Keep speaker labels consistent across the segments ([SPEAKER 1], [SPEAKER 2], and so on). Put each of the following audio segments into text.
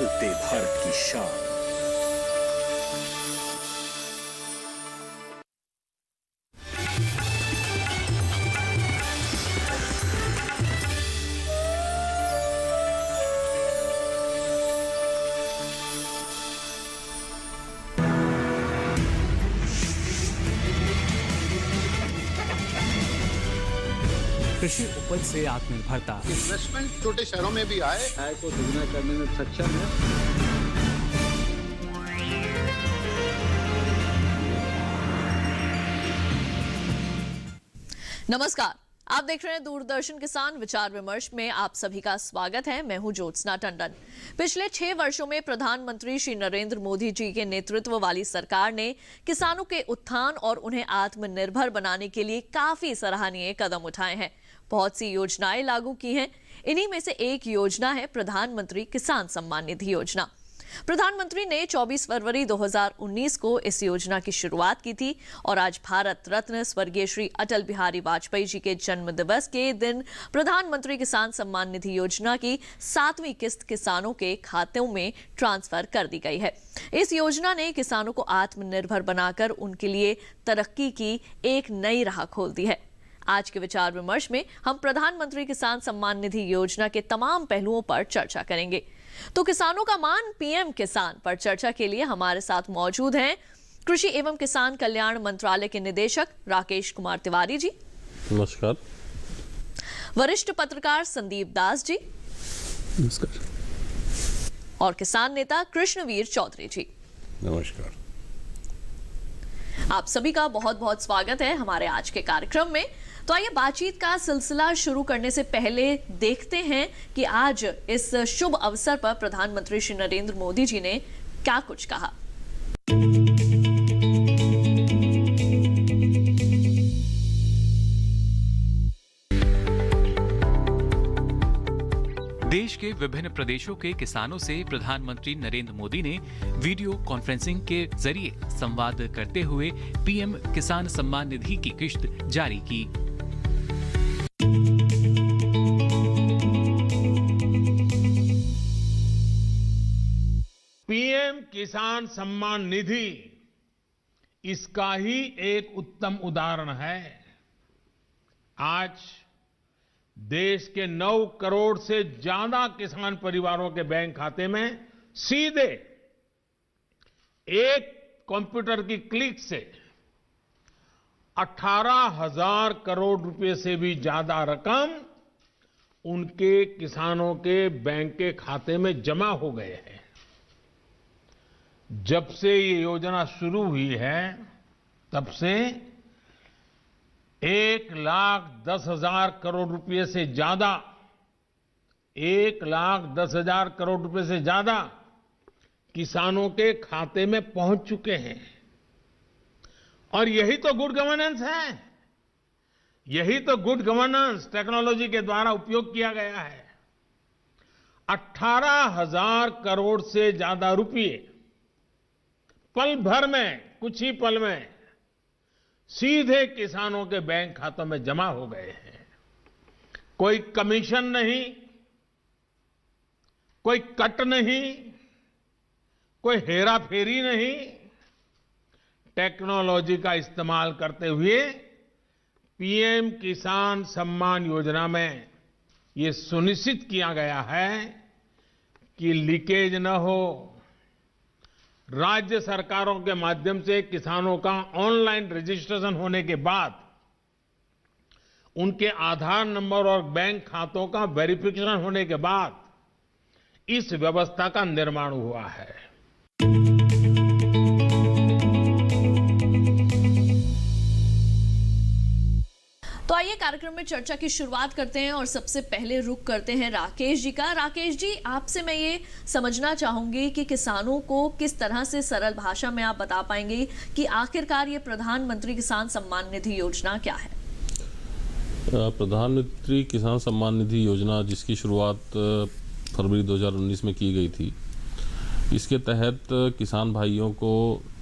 [SPEAKER 1] बदलते भारत की शान।
[SPEAKER 2] कृषि उपज से आत्मनिर्भरता।
[SPEAKER 3] इन्वेस्टमेंट छोटे शहरों में भी आए,
[SPEAKER 4] आय को दुगना करने में सक्षम है।
[SPEAKER 5] नमस्कार, आप देख रहे हैं दूरदर्शन किसान विचार विमर्श में आप सभी का स्वागत है। मैं हूं ज्योत्सना टंडन। पिछले 6 वर्षों में प्रधानमंत्री श्री नरेंद्र मोदी जी के नेतृत्व वाली सरकार ने किसानों के उत्थान और उन्हें आत्मनिर्भर बनाने के लिए काफी सराहनीय कदम उठाए हैं। बहुत सी योजनाएं लागू की हैं। इन्हीं में से एक योजना है प्रधानमंत्री किसान सम्मान निधि योजना। प्रधानमंत्री ने 24 फरवरी 2019 को इस योजना की शुरुआत की थी और आज भारत रत्न स्वर्गीय श्री अटल बिहारी वाजपेयी जी के जन्म दिवस के दिन प्रधानमंत्री किसान सम्मान निधि योजना की 7वीं किस्त किसानों के खातों में ट्रांसफर कर दी गई है। इस योजना ने किसानों को आत्मनिर्भर बनाकर उनके लिए तरक्की की एक नई राह खोल दी है। आज के विचार विमर्श में हम प्रधानमंत्री किसान सम्मान निधि योजना के तमाम पहलुओं पर चर्चा करेंगे। तो किसानों का मान पीएम किसान पर चर्चा के लिए हमारे साथ मौजूद हैं कृषि एवं किसान कल्याण मंत्रालय के निदेशक राकेश कुमार तिवारी जी।
[SPEAKER 6] नमस्कार।
[SPEAKER 5] वरिष्ठ पत्रकार संदीप दास जी।
[SPEAKER 6] नमस्कार।
[SPEAKER 5] और किसान नेता कृष्णवीर चौधरी जी।
[SPEAKER 6] नमस्कार।
[SPEAKER 5] आप सभी का बहुत बहुत स्वागत है हमारे आज के कार्यक्रम में। तो आइए बातचीत का सिलसिला शुरू करने से पहले देखते हैं कि आज इस शुभ अवसर पर प्रधानमंत्री श्री नरेंद्र मोदी जी ने क्या कुछ कहा।
[SPEAKER 7] देश के विभिन्न प्रदेशों के किसानों से प्रधानमंत्री नरेंद्र मोदी ने वीडियो कॉन्फ्रेंसिंग के जरिए संवाद करते हुए पीएम किसान सम्मान निधि की किश्त जारी की।
[SPEAKER 8] पीएम किसान सम्मान निधि इसका ही एक उत्तम उदाहरण है। आज देश के 9 करोड़ से ज्यादा किसान परिवारों के बैंक खाते में सीधे एक कंप्यूटर की क्लिक से 18,000 करोड़ रुपए से भी ज्यादा रकम उनके किसानों के बैंक के खाते में जमा हो गए हैं। जब से ये योजना शुरू हुई है तब से 1,10,000 करोड़ रुपए से ज्यादा 1,10,000 करोड़ रुपए से ज्यादा किसानों के खाते में पहुंच चुके हैं। और यही तो गुड गवर्नेंस है। यही तो गुड गवर्नेंस टेक्नोलॉजी के द्वारा उपयोग किया गया है। 18,000 करोड़ से ज्यादा रुपए पल भर में, कुछ ही पल में सीधे किसानों के बैंक खातों में जमा हो गए हैं। कोई कमीशन नहीं, कोई कट नहीं, कोई हेराफेरी नहीं। टेक्नोलॉजी का इस्तेमाल करते हुए पीएम किसान सम्मान योजना में ये सुनिश्चित किया गया है कि लीकेज न हो। राज्य सरकारों के माध्यम से किसानों का ऑनलाइन रजिस्ट्रेशन होने के बाद उनके आधार नंबर और बैंक खातों का वेरिफिकेशन होने के बाद इस व्यवस्था का निर्माण हुआ है।
[SPEAKER 5] तो आइए कार्यक्रम में चर्चा की शुरुआत करते हैं और सबसे पहले रुख करते हैं राकेश जी का। राकेश जी, आपसे मैं ये समझना चाहूंगी कि किसानों को किस तरह से सरल भाषा में आप बता पाएंगे कि आखिरकार ये प्रधानमंत्री किसान सम्मान निधि योजना क्या है?
[SPEAKER 6] प्रधानमंत्री किसान सम्मान निधि योजना जिसकी शुरुआत फरवरी 2019 में की गई थी, इसके तहत किसान भाइयों को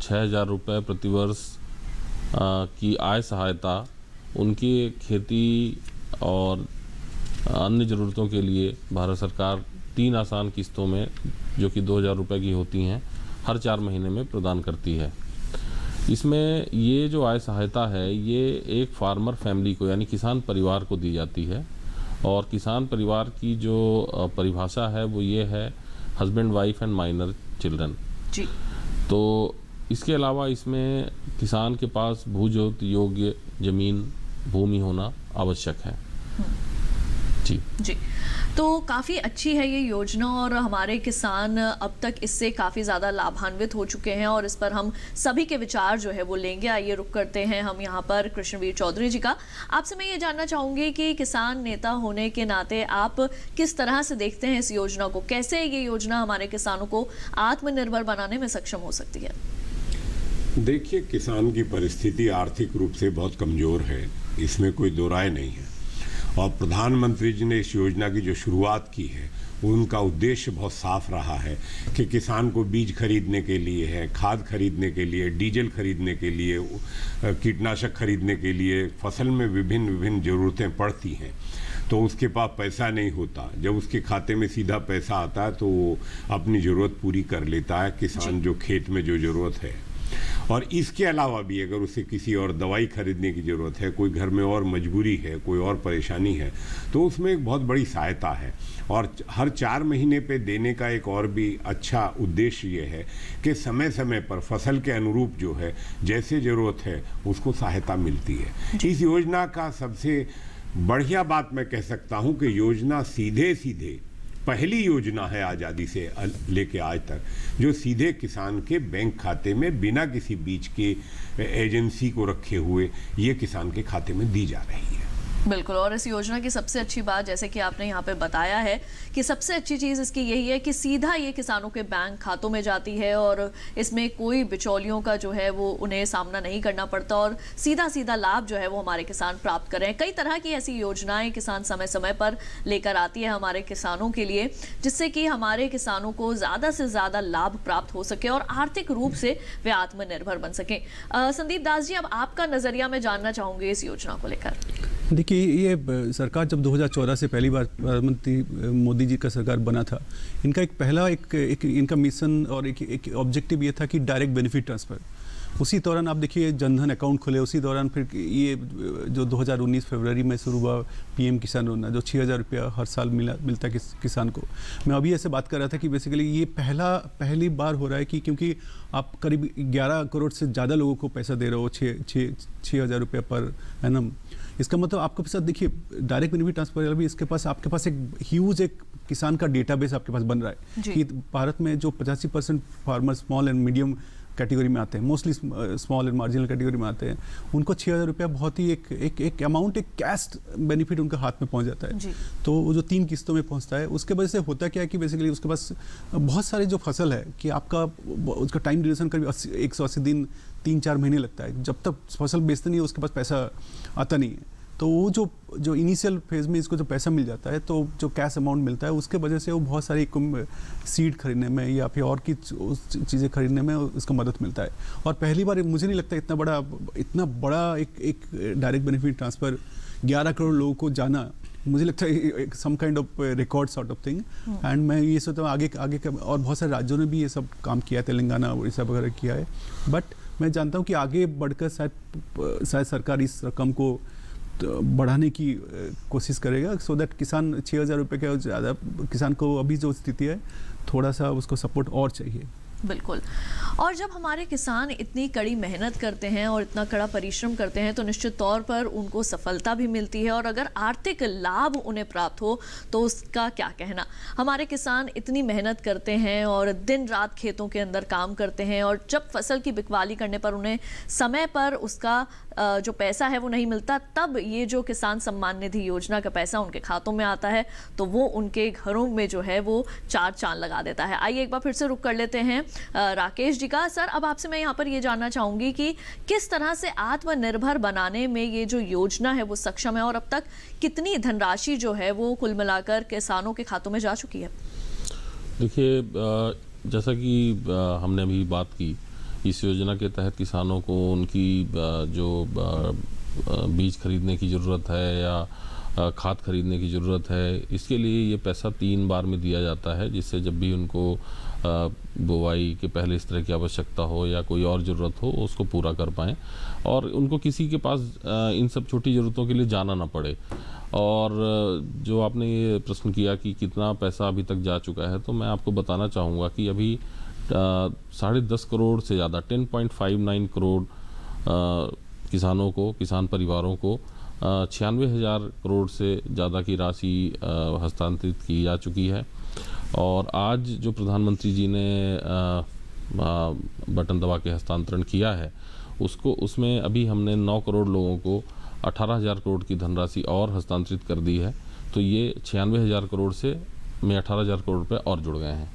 [SPEAKER 6] 6,000 रुपये प्रतिवर्ष की आय सहायता उनकी खेती और अन्य ज़रूरतों के लिए भारत सरकार 3 आसान किस्तों में जो कि 2,000 रुपये की होती हैं, हर 4 महीने में प्रदान करती है। इसमें ये जो आय सहायता है ये एक फार्मर फैमिली को यानी किसान परिवार को दी जाती है, और किसान परिवार की जो परिभाषा है वो ये है husband wife and minor children
[SPEAKER 5] जी।
[SPEAKER 6] तो इसके अलावा इसमें किसान के पास भूजोत योग्य जमीन भूमि होना आवश्यक है। जी
[SPEAKER 5] जी, तो काफ़ी अच्छी है ये योजना और हमारे किसान अब तक इससे काफ़ी ज़्यादा लाभान्वित हो चुके हैं और इस पर हम सभी के विचार जो है वो लेंगे। आइए रुक करते हैं हम यहाँ पर कृष्णवीर चौधरी जी का। आपसे मैं ये जानना चाहूँगी कि किसान नेता होने के नाते आप किस तरह से देखते हैं इस योजना को, कैसे ये योजना हमारे किसानों को आत्मनिर्भर बनाने में सक्षम हो सकती है?
[SPEAKER 1] देखिए, किसान की परिस्थिति आर्थिक रूप से बहुत कमज़ोर है, इसमें कोई दो राय नहीं है। और प्रधानमंत्री जी ने इस योजना की जो शुरुआत की है उनका उद्देश्य बहुत साफ रहा है कि किसान को बीज खरीदने के लिए है, खाद खरीदने के लिए, डीजल खरीदने के लिए, कीटनाशक खरीदने के लिए, फसल में विभिन्न विभिन्न ज़रूरतें पड़ती हैं, तो उसके पास पैसा नहीं होता। जब उसके खाते में सीधा पैसा आता है तो वो अपनी ज़रूरत पूरी कर लेता है, किसान जो खेत में जो ज़रूरत है। और इसके अलावा भी अगर उसे किसी और दवाई खरीदने की ज़रूरत है, कोई घर में और मजबूरी है, कोई और परेशानी है, तो उसमें एक बहुत बड़ी सहायता है। और हर 4 महीने पे देने का एक और भी अच्छा उद्देश्य ये है कि समय समय पर फसल के अनुरूप जो है जैसे ज़रूरत है उसको सहायता मिलती है। इस योजना का सबसे बढ़िया बात मैं कह सकता हूँ कि योजना सीधे सीधे पहली योजना है आज़ादी से लेके आज तक जो सीधे किसान के बैंक खाते में बिना किसी बीच के एजेंसी को रखे हुए ये किसान के खाते में दी जा रही है।
[SPEAKER 5] बिल्कुल, और इस योजना की सबसे अच्छी बात जैसे कि आपने यहाँ पे बताया है कि सबसे अच्छी चीज़ इसकी यही है कि सीधा ये किसानों के बैंक खातों में जाती है और इसमें कोई बिचौलियों का जो है वो उन्हें सामना नहीं करना पड़ता और सीधा सीधा लाभ जो है वो हमारे किसान प्राप्त कर रहे हैं। कई तरह की ऐसी योजनाएं किसान समय समय पर लेकर आती है हमारे किसानों के लिए, जिससे कि हमारे किसानों को ज़्यादा से ज़्यादा लाभ प्राप्त हो सके और आर्थिक रूप से वे आत्मनिर्भर बन सकें। संदीप दास जी, अब आपका नज़रिया मैं जानना चाहूँगी इस योजना को लेकर।
[SPEAKER 9] देखिए, ये सरकार जब 2014 से पहली बार प्रधानमंत्री मोदी जी का सरकार बना था, इनका एक पहला एक इनका मिशन और एक ऑब्जेक्टिव ये था कि डायरेक्ट बेनिफिट ट्रांसफ़र। उसी दौरान आप देखिए जनधन अकाउंट खुले, उसी दौरान फिर ये जो 2019 फरवरी में शुरू हुआ PM किसान योजना जो 6,000 रुपया हर साल मिलता है किसान को। मैं अभी ऐसे बात कर रहा था कि बेसिकली ये पहली बार हो रहा है कि क्योंकि आप करीब 11 करोड़ से ज़्यादा लोगों को पैसा दे रहे हो 6,000 रुपया पर एनम। इसका मतलब आपके पास देखिए डायरेक्ट बेनिफिट ट्रांसफर भी इसके पास आपके पास एक ह्यूज एक किसान का डेटाबेस आपके पास बन रहा है कि भारत में जो 85% farmer small and medium category में आते हैं, mostly small and marginal category में आते हैं, उनको 6,000 रुपया बहुत ही एक अमाउंट, एक कैश बेनिफिट उनका हाथ में पहुंच जाता है। तो वो जो 3 किस्तों में पहुंचता है उसके वजह से होता क्या है कि बेसिकली उसके पास बहुत सारी जो फसल है कि आपका उसका टाइम ड्यूरेशन करीब 180 दिन 3-4 महीने लगता है। जब तक फसल बेचते नहीं है उसके पास पैसा आता नहीं है। तो वो जो इनिशियल फेज में इसको जो पैसा मिल जाता है, तो जो कैश अमाउंट मिलता है उसके वजह से वो बहुत सारी सीड खरीदने में या फिर और की चीज़ें खरीदने में उसको मदद मिलता है। और पहली बार मुझे नहीं लगता इतना बड़ा एक डायरेक्ट बेनिफिट ट्रांसफ़र 11 करोड़ लोगों को जाना, मुझे लगता है some kind of record sort of thing. And मैं ये सोचता हूँ आगे और बहुत सारे राज्यों ने भी ये सब काम किया है, तेलंगाना उड़ीसा वगैरह किया है। बट मैं जानता हूँ कि आगे बढ़कर शायद सरकार इस रकम को बढ़ाने की कोशिश करेगा, सो दैट किसान 6,000 रुपये के ज़्यादा किसान को अभी जो स्थिति है थोड़ा सा उसको सपोर्ट और चाहिए।
[SPEAKER 5] बिल्कुल, और जब हमारे किसान इतनी कड़ी मेहनत करते हैं और इतना कड़ा परिश्रम करते हैं तो निश्चित तौर पर उनको सफलता भी मिलती है और अगर आर्थिक लाभ उन्हें प्राप्त हो तो उसका क्या कहना। हमारे किसान इतनी मेहनत करते हैं और दिन रात खेतों के अंदर काम करते हैं और जब फसल की बिकवाली करने पर उन्हें समय पर उसका जो पैसा है वो नहीं मिलता, तब ये जो किसान सम्मान निधि योजना का पैसा उनके खातों में आता है तो वो उनके घरों में जो है वो 4 चांद लगा देता है। आइए एक बार फिर से रुक कर लेते हैं राकेश जी का। सर, अब आपसे मैं यहाँ पर ये जानना चाहूँगी कि किस तरह से आत्मनिर्भर बनाने में ये जो योजना है वो सक्षम है और अब तक कितनी धनराशि जो है वो कुल मिलाकर किसानों के खातों में जा चुकी है?
[SPEAKER 6] देखिए, जैसा कि हमने अभी बात की, इस योजना के तहत किसानों को उनकी जो बीज खरीदने की ज़रूरत है या खाद खरीदने की ज़रूरत है, इसके लिए ये पैसा 3 बार में दिया जाता है, जिससे जब भी उनको बुवाई के पहले इस तरह की आवश्यकता हो या कोई और ज़रूरत हो उसको पूरा कर पाएँ और उनको किसी के पास इन सब छोटी ज़रूरतों के लिए जाना ना पड़े। और जो आपने ये प्रश्न किया कि कितना पैसा अभी तक जा चुका है, तो मैं आपको बताना चाहूँगा कि अभी 10.5 करोड़ से ज़्यादा 10.59 करोड़ किसानों को, किसान परिवारों को 96,000 करोड़ से ज़्यादा की राशि हस्तांतरित की जा चुकी है। और आज जो प्रधानमंत्री जी ने बटन दबा के हस्तांतरण किया है उसमें अभी हमने 9 करोड़ लोगों को 18,000 करोड़ की धनराशि और हस्तांतरित कर दी है। तो ये 96,000 करोड़ में 18,000 करोड़ रुपए और जुड़ गए हैं।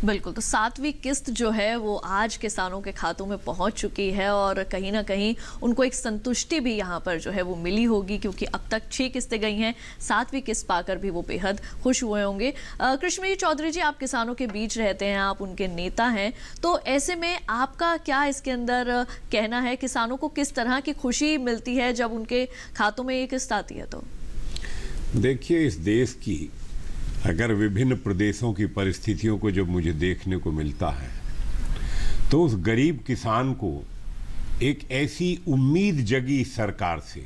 [SPEAKER 5] बिल्कुल, तो 7वीं किस्त जो है वो आज किसानों के खातों में पहुंच चुकी है और कहीं ना कहीं उनको एक संतुष्टि भी यहाँ पर जो है वो मिली होगी, क्योंकि अब तक 6 किस्तें गई हैं, 7वीं किस्त पाकर भी वो बेहद खुश हुए होंगे। कृष्ण चौधरी जी, आप किसानों के बीच रहते हैं, आप उनके नेता हैं, तो ऐसे में आपका क्या इसके अंदर कहना है? किसानों को किस तरह की खुशी मिलती है जब उनके खातों में ये किस्त आती है? तो
[SPEAKER 1] देखिए, इस देश की अगर विभिन्न प्रदेशों की परिस्थितियों को जब मुझे देखने को मिलता है तो उस गरीब किसान को एक ऐसी उम्मीद जगी सरकार से,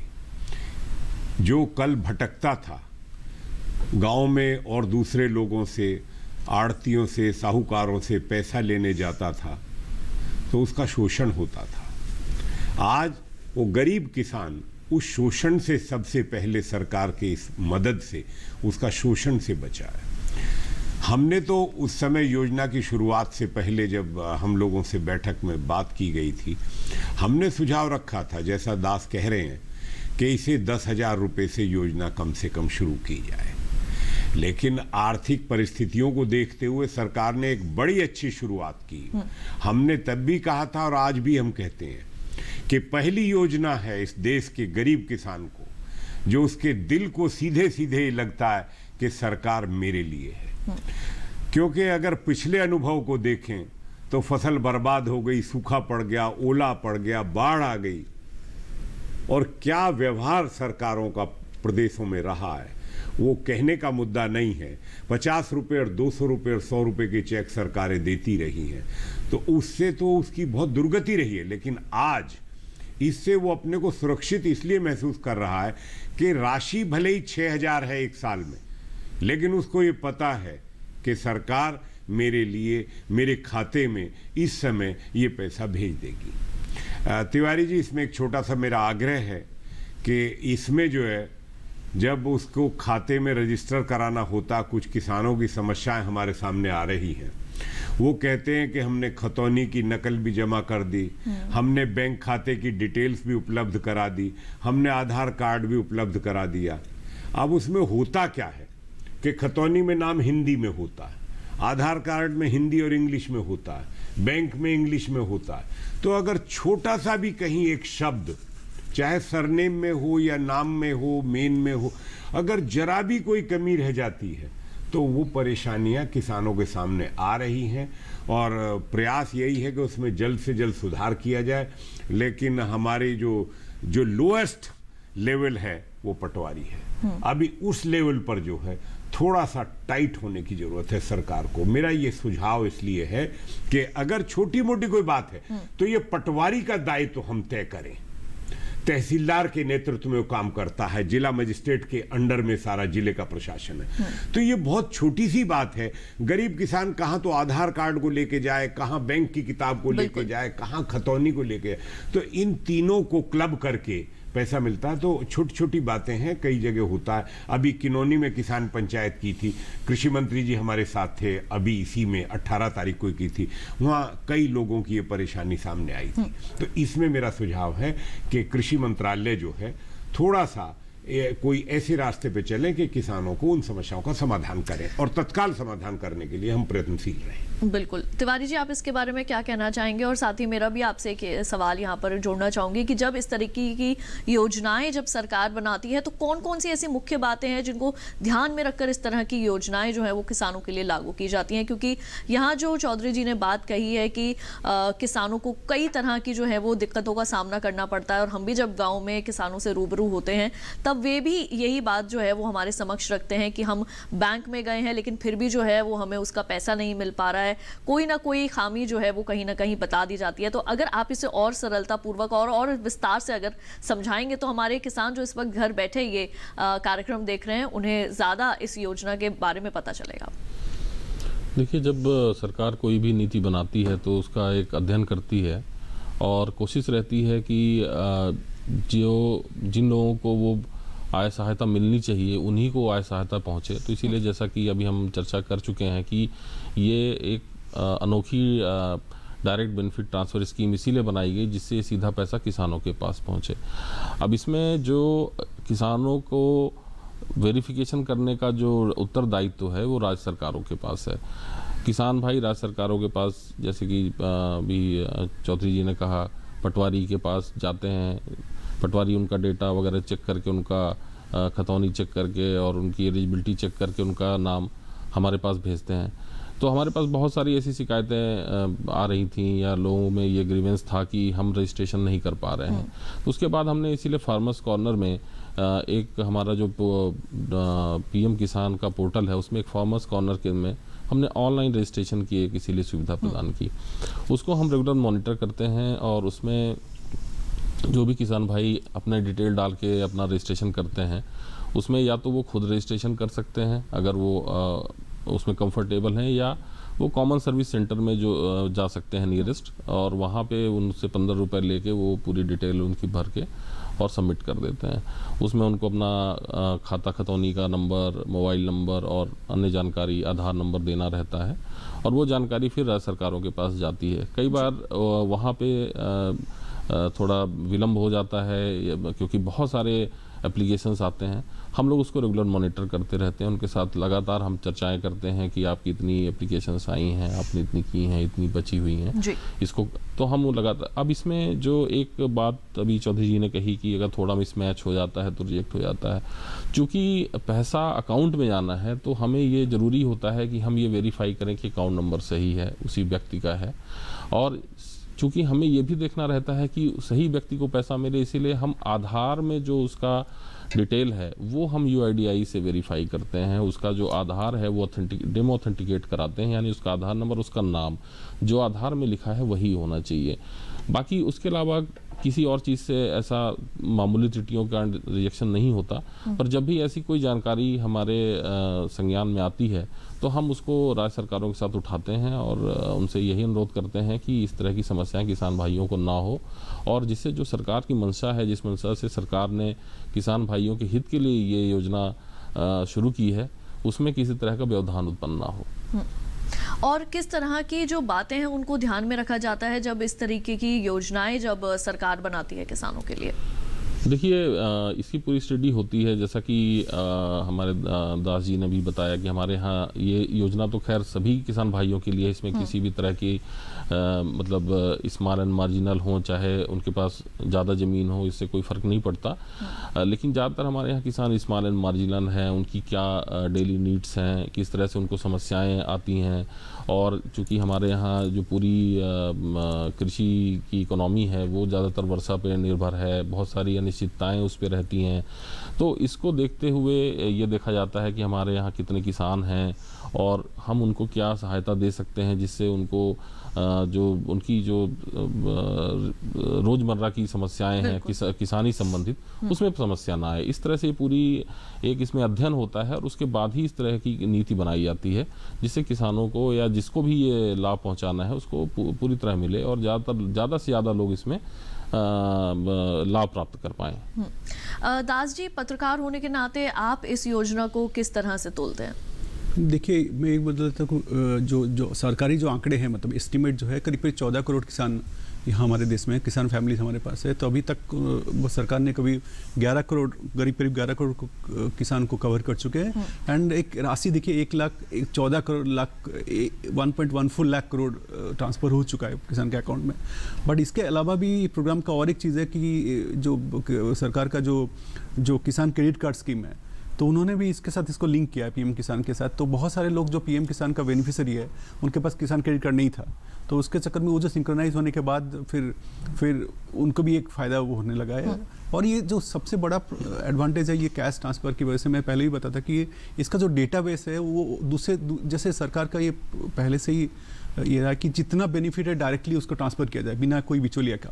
[SPEAKER 1] जो कल भटकता था गांव में और दूसरे लोगों से, आड़तियों से, साहूकारों से पैसा लेने जाता था तो उसका शोषण होता था। आज वो गरीब किसान उस शोषण से सबसे पहले सरकार के इस मदद से उसका शोषण से बचा है। हमने तो उस समय योजना की शुरुआत से पहले जब हम लोगों से बैठक में बात की गई थी, हमने सुझाव रखा था, जैसा दास कह रहे हैं, कि इसे 10,000 रुपये से योजना कम से कम शुरू की जाए। लेकिन आर्थिक परिस्थितियों को देखते हुए सरकार ने एक बड़ी अच्छी शुरुआत की। हमने तब भी कहा था और आज भी हम कहते हैं कि पहली योजना है इस देश के गरीब किसान को, जो उसके दिल को सीधे सीधे लगता है कि सरकार मेरे लिए है। क्योंकि अगर पिछले अनुभव को देखें तो फसल बर्बाद हो गई, सूखा पड़ गया, ओला पड़ गया, बाढ़ आ गई, और क्या व्यवहार सरकारों का प्रदेशों में रहा है वो कहने का मुद्दा नहीं है। 50 रुपये और 200 रुपये और 100 रुपये के चेक सरकारें देती रही हैं, तो उससे तो उसकी बहुत दुर्गति रही है। लेकिन आज इससे वो अपने को सुरक्षित इसलिए महसूस कर रहा है कि राशि भले ही 6,000 है एक साल में, लेकिन उसको ये पता है कि सरकार मेरे लिए, मेरे खाते में इस समय ये पैसा भेज देगी। तिवारी जी, इसमें एक छोटा सा मेरा आग्रह है कि इसमें जो है, जब उसको खाते में रजिस्टर कराना होता, कुछ किसानों की समस्याएं हमारे सामने आ रही हैं। वो कहते हैं कि हमने खतौनी की नकल भी जमा कर दी, हमने बैंक खाते की डिटेल्स भी उपलब्ध करा दी, हमने आधार कार्ड भी उपलब्ध करा दिया। अब उसमें होता क्या है कि खतौनी में नाम हिंदी में होता है, आधार कार्ड में हिंदी और इंग्लिश में होता है, बैंक में इंग्लिश में होता है। तो अगर छोटा सा भी कहीं एक शब्द, चाहे सरनेम में हो या नाम में हो, मेन में हो, अगर जरा भी कोई कमी रह जाती है तो वो परेशानियां किसानों के सामने आ रही हैं, और प्रयास यही है कि उसमें जल्द से जल्द सुधार किया जाए। लेकिन हमारी जो लोएस्ट लेवल है वो पटवारी है। अभी उस लेवल पर जो है थोड़ा सा टाइट होने की जरूरत है सरकार को। मेरा ये सुझाव इसलिए है कि अगर छोटी मोटी कोई बात है तो ये पटवारी का दायित्व हम तय करें। तहसीलदार के नेतृत्व में वो काम करता है, जिला मजिस्ट्रेट के अंडर में सारा जिले का प्रशासन है। तो ये बहुत छोटी सी बात है। गरीब किसान कहाँ तो आधार कार्ड को लेके जाए, कहाँ बैंक की किताब को लेके जाए, कहाँ खतौनी को लेके जाए, तो इन तीनों को क्लब करके पैसा मिलता है। तो छोटी छोटी बातें हैं, कई जगह होता है। अभी किनौनी में किसान पंचायत की थी, कृषि मंत्री जी हमारे साथ थे, अभी इसी में 18 तारीख को की थी, वहाँ कई लोगों की ये परेशानी सामने आई थी। तो इसमें मेरा सुझाव है कि कृषि मंत्रालय जो है थोड़ा सा कोई ऐसे रास्ते पे चले कि किसानों को उन समस्याओं का समाधान करें, और तत्काल समाधान करने के लिए हम प्रयत्नशील रहें।
[SPEAKER 5] बिल्कुल। तिवारी जी, आप इसके बारे में क्या कहना चाहेंगे? और साथ ही मेरा भी आपसे एक सवाल यहाँ पर जोड़ना चाहूँगी कि जब इस तरीके की योजनाएं जब सरकार बनाती है तो कौन कौन सी ऐसी मुख्य बातें हैं जिनको ध्यान में रखकर इस तरह की योजनाएं जो है वो किसानों के लिए लागू की जाती हैं? क्योंकि यहाँ जो चौधरी जी ने बात कही है कि किसानों को कई तरह की जो है वो दिक्कतों का सामना करना पड़ता है, और हम भी जब गाँव में किसानों से रूबरू होते हैं तब वे भी यही बात जो है वो हमारे समक्ष रखते हैं कि हम बैंक में गए हैं लेकिन फिर भी जो है वो हमें उसका पैसा नहीं मिल पा रहा है, कोई ना कोई खामी जो है वो कहीं ना कहीं बता दी जाती है। तो अगर आप इसे और सरलता पूर्वक और विस्तार से अगर समझाएंगे तो हमारे किसान जो इस वक्त घर बैठे ये कार्यक्रम देख रहे हैं उन्हें ज़्यादा इस योजना के बारे में पता चलेगा।
[SPEAKER 6] देखिए, जब सरकार कोई भी नीति बनाती है तो उसका एक अध्ययन करती है और कोशिश रहती है कि जिन लोगों को वो आय सहायता मिलनी चाहिए उन्हीं को आय सहायता पहुंचे। तो इसीलिए जैसा कि अभी हम चर्चा कर चुके हैं कि ये एक अनोखी डायरेक्ट बेनिफिट ट्रांसफ़र स्कीम इसीलिए बनाई गई जिससे सीधा पैसा किसानों के पास पहुंचे। अब इसमें जो किसानों को वेरिफिकेशन करने का जो उत्तरदायित्व है वो राज्य सरकारों के पास है। किसान भाई राज्य सरकारों के पास, जैसे कि अभी चौधरी जी ने कहा, पटवारी के पास जाते हैं, पटवारी उनका डेटा वगैरह चेक करके, उनका खतौनी चेक करके और उनकी एलिजिबिलिटी चेक करके उनका नाम हमारे पास भेजते हैं। तो हमारे पास बहुत सारी ऐसी शिकायतें आ रही थी या लोगों में ये ग्रीवेंस था कि हम रजिस्ट्रेशन नहीं कर पा रहे हैं। तो उसके बाद हमने इसीलिए फार्मर्स कॉर्नर में एक हमारा जो पीएम किसान का पोर्टल है उसमें एक फार्मर्स कॉर्नर के में हमने ऑनलाइन रजिस्ट्रेशन की एक इसीलिए सुविधा प्रदान की। उसको हम रेगुलर मॉनिटर करते हैं और उसमें जो भी किसान भाई अपने डिटेल डाल के अपना रजिस्ट्रेशन करते हैं उसमें या तो वो खुद रजिस्ट्रेशन कर सकते हैं अगर वो उसमें कंफर्टेबल हैं, या वो कॉमन सर्विस सेंटर में जो जा सकते हैं नियरेस्ट, और वहाँ पे उनसे 15 रुपये लेके वो पूरी डिटेल उनकी भर के और सबमिट कर देते हैं। उसमें उनको अपना खाता खतौनी का नंबर, मोबाइल नंबर और अन्य जानकारी, आधार नंबर देना रहता है और वो जानकारी फिर राज्य सरकारों के पास जाती है। कई बार वहाँ पे थोड़ा विलम्ब हो जाता है क्योंकि बहुत सारे एप्लीकेशंस आते हैं। हम लोग उसको रेगुलर मॉनिटर करते रहते हैं, उनके साथ लगातार हम चर्चाएं करते हैं कि आपकी इतनी एप्लीकेशंस आई हैं, आपने इतनी की हैं, इतनी बची हुई हैं जी। इसको तो हम लगातार, अब इसमें जो एक बात अभी चौधरी जी ने कही कि अगर थोड़ा मिसमैच हो जाता है तो रिजेक्ट हो जाता है। चूँकि पैसा अकाउंट में जाना है तो हमें ये ज़रूरी होता है कि हम ये वेरीफाई करें कि अकाउंट नंबर सही है, उसी व्यक्ति का है, और चूँकि हमें ये भी देखना रहता है कि सही व्यक्ति को पैसा मिले, इसीलिए हम आधार में जो उसका डिटेल है वो हम UIDAI से वेरीफाई करते हैं। उसका जो आधार है वो डेमो ऑथेंटिकेट कराते हैं, यानी उसका आधार नंबर, उसका नाम जो आधार में लिखा है वही होना चाहिए। बाकी उसके अलावा किसी और चीज़ से ऐसा मामूली त्रुटियों का रिजेक्शन नहीं होता। पर जब भी ऐसी कोई जानकारी हमारे संज्ञान में आती है तो हम उसको राज्य सरकारों के साथ उठाते हैं और उनसे यही अनुरोध करते हैं कि इस तरह की समस्याएं किसान भाइयों को ना हो, और जिससे जो सरकार की मंशा है, जिस मंशा से सरकार ने किसान भाइयों के हित के लिए ये योजना शुरू की है, उसमें किसी तरह का व्यवधान उत्पन्न ना हो।
[SPEAKER 5] और किस तरह की जो बातें हैं उनको ध्यान में रखा जाता है जब इस तरीके की योजनाएं जब सरकार बनाती है किसानों के लिए?
[SPEAKER 6] देखिए, इसकी पूरी स्टडी होती है, जैसा कि हमारे दास जी ने भी बताया कि हमारे यहाँ ये योजना तो खैर सभी किसान भाइयों के लिए, इसमें किसी भी तरह की मतलब स्मॉल एंड मार्जिनल हो, चाहे उनके पास ज़्यादा ज़मीन हो, इससे कोई फ़र्क नहीं पड़ता। लेकिन ज़्यादातर हमारे यहाँ किसान स्मॉल एंड मार्जिनल हैं, उनकी क्या डेली नीड्स हैं, किस तरह से उनको समस्याएं आती हैं, और चूँकि हमारे यहाँ जो पूरी कृषि की इकोनॉमी है वो ज़्यादातर वर्षा पे निर्भर है, बहुत सारी अनिश्चितताएं उस पर रहती हैं। तो इसको देखते हुए ये देखा जाता है कि हमारे यहाँ कितने किसान हैं और हम उनको क्या सहायता दे सकते हैं जिससे उनको जो उनकी जो रोज़मर्रा की समस्याएं हैं किसानी संबंधित, उसमें समस्या ना आए। इस तरह से पूरी एक इसमें अध्ययन होता है और उसके बाद ही इस तरह की नीति बनाई जाती है जिससे किसानों को या जिसको भी ये लाभ पहुंचाना है उसको पूरी तरह मिले और ज़्यादा से ज़्यादा लोग इसमें लाभ प्राप्त कर पाएं।
[SPEAKER 5] दास जी, पत्रकार होने के नाते आप इस योजना को किस तरह से तोलते हैं?
[SPEAKER 9] देखिए, मैं एक बता देता हूँ, जो सरकारी जो आंकड़े हैं, मतलब एस्टिमेट जो है, करीब 14 करोड़ किसान यहाँ हमारे देश में किसान फैमिलीज हमारे पास है। तो अभी तक सरकार ने कभी 11 करोड़, करीब 11 करोड़ किसान को कवर कर चुके हैं। एंड एक राशि देखिए, 1.14 लाख करोड़ ट्रांसफर हो चुका है किसान के अकाउंट में। बट इसके अलावा भी प्रोग्राम का और एक चीज़ है कि जो सरकार का जो किसान क्रेडिट कार्ड स्कीम है, तो उन्होंने भी इसके साथ इसको लिंक किया है पीएम किसान के साथ। तो बहुत सारे लोग जो पीएम किसान का बेनिफिशियरी है, उनके पास किसान क्रेडिट कार्ड नहीं था, तो उसके चक्कर में वो जो सिंक्रोनाइज होने के बाद फिर उनको भी एक फ़ायदा वो होने लगा है। और ये जो सबसे बड़ा एडवांटेज है ये कैश ट्रांसफ़र की वजह से, मैं पहले ही बताता कि इसका जो डेटाबेस है वो जैसे सरकार का ये पहले से ही ये रहा कि जितना बेनिफिट है डायरेक्टली उसको ट्रांसफ़र किया जाए बिना कोई बिचौलिया का।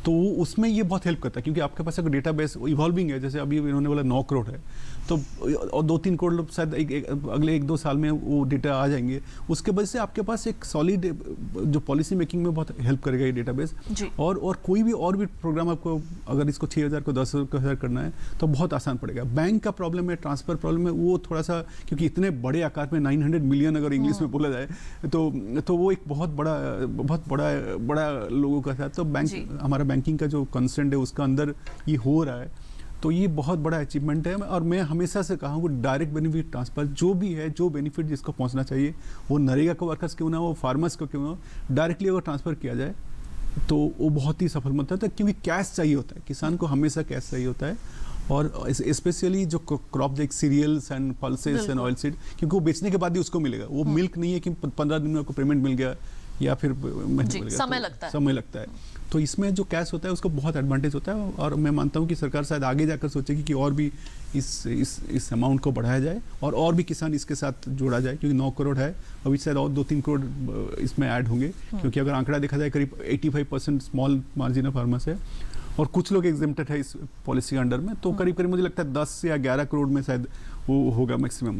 [SPEAKER 9] तो उसमें ये बहुत हेल्प करता है, क्योंकि आपके पास अगर डेटाबेस इवॉल्विंग है, जैसे अभी इन्होंने बोला 9 करोड़ है, तो और 2-3 करोड़ शायद अगले 1-2 साल में वो डेटा आ जाएंगे। उसके वजह से आपके पास एक सॉलिड जो पॉलिसी मेकिंग में बहुत हेल्प करेगा ये डेटाबेस। और कोई भी और भी प्रोग्राम आपको अगर इसको 6,000 को 10,000 करना है तो बहुत आसान पड़ेगा। बैंक का प्रॉब्लम है, ट्रांसफ़र प्रॉब्लम है, वो थोड़ा सा, क्योंकि इतने बड़े आकार में 900 मिलियन अगर इंग्लिश में बोला जाए तो वो एक बहुत बड़ा लोगों का था। तो बैंक, हमारा बैंकिंग का जो कंसेंट है उसका अंदर ये हो रहा है, तो ये बहुत बड़ा अचीवमेंट है। और मैं हमेशा से कहा हूँ कि डायरेक्ट बेनिफिट ट्रांसफर जो भी है, जो बेनिफिट जिसको पहुँचना चाहिए, वो नरेगा को वर्कर्स क्यों ना हो, फार्मर्स को क्यों ना हो, डायरेक्टली अगर ट्रांसफ़र किया जाए तो वो बहुत ही सफल होता है। क्योंकि कैश चाहिए होता है, किसान को हमेशा कैश चाहिए होता है। और स्पेशली जो crop like cereals and pulses and oil seed, क्योंकि वो बेचने के बाद ही उसको मिलेगा। वो मिल्क नहीं है कि 15 दिन में आपको पेमेंट मिल गया या फिर महीने मिल गया, समय लगता है। तो इसमें जो कैश होता है उसको बहुत एडवांटेज होता है। और मैं मानता हूँ कि सरकार शायद आगे जाकर सोचेगी कि और भी इस अमाउंट को बढ़ाया जाए और भी किसान इसके साथ जोड़ा जाए, क्योंकि 9 करोड़ है, अभी शायद और 2-3 करोड़ इसमें ऐड होंगे। क्योंकि अगर आंकड़ा देखा जाए करीब 85% स्मॉल मार्जिनल फार्मर्स है और कुछ लोग एग्जेम्प्टेड है इस पॉलिसी के अंडर में। तो करीब मुझे लगता है 10 या 11 करोड़ में शायद वो होगा मैक्सिमम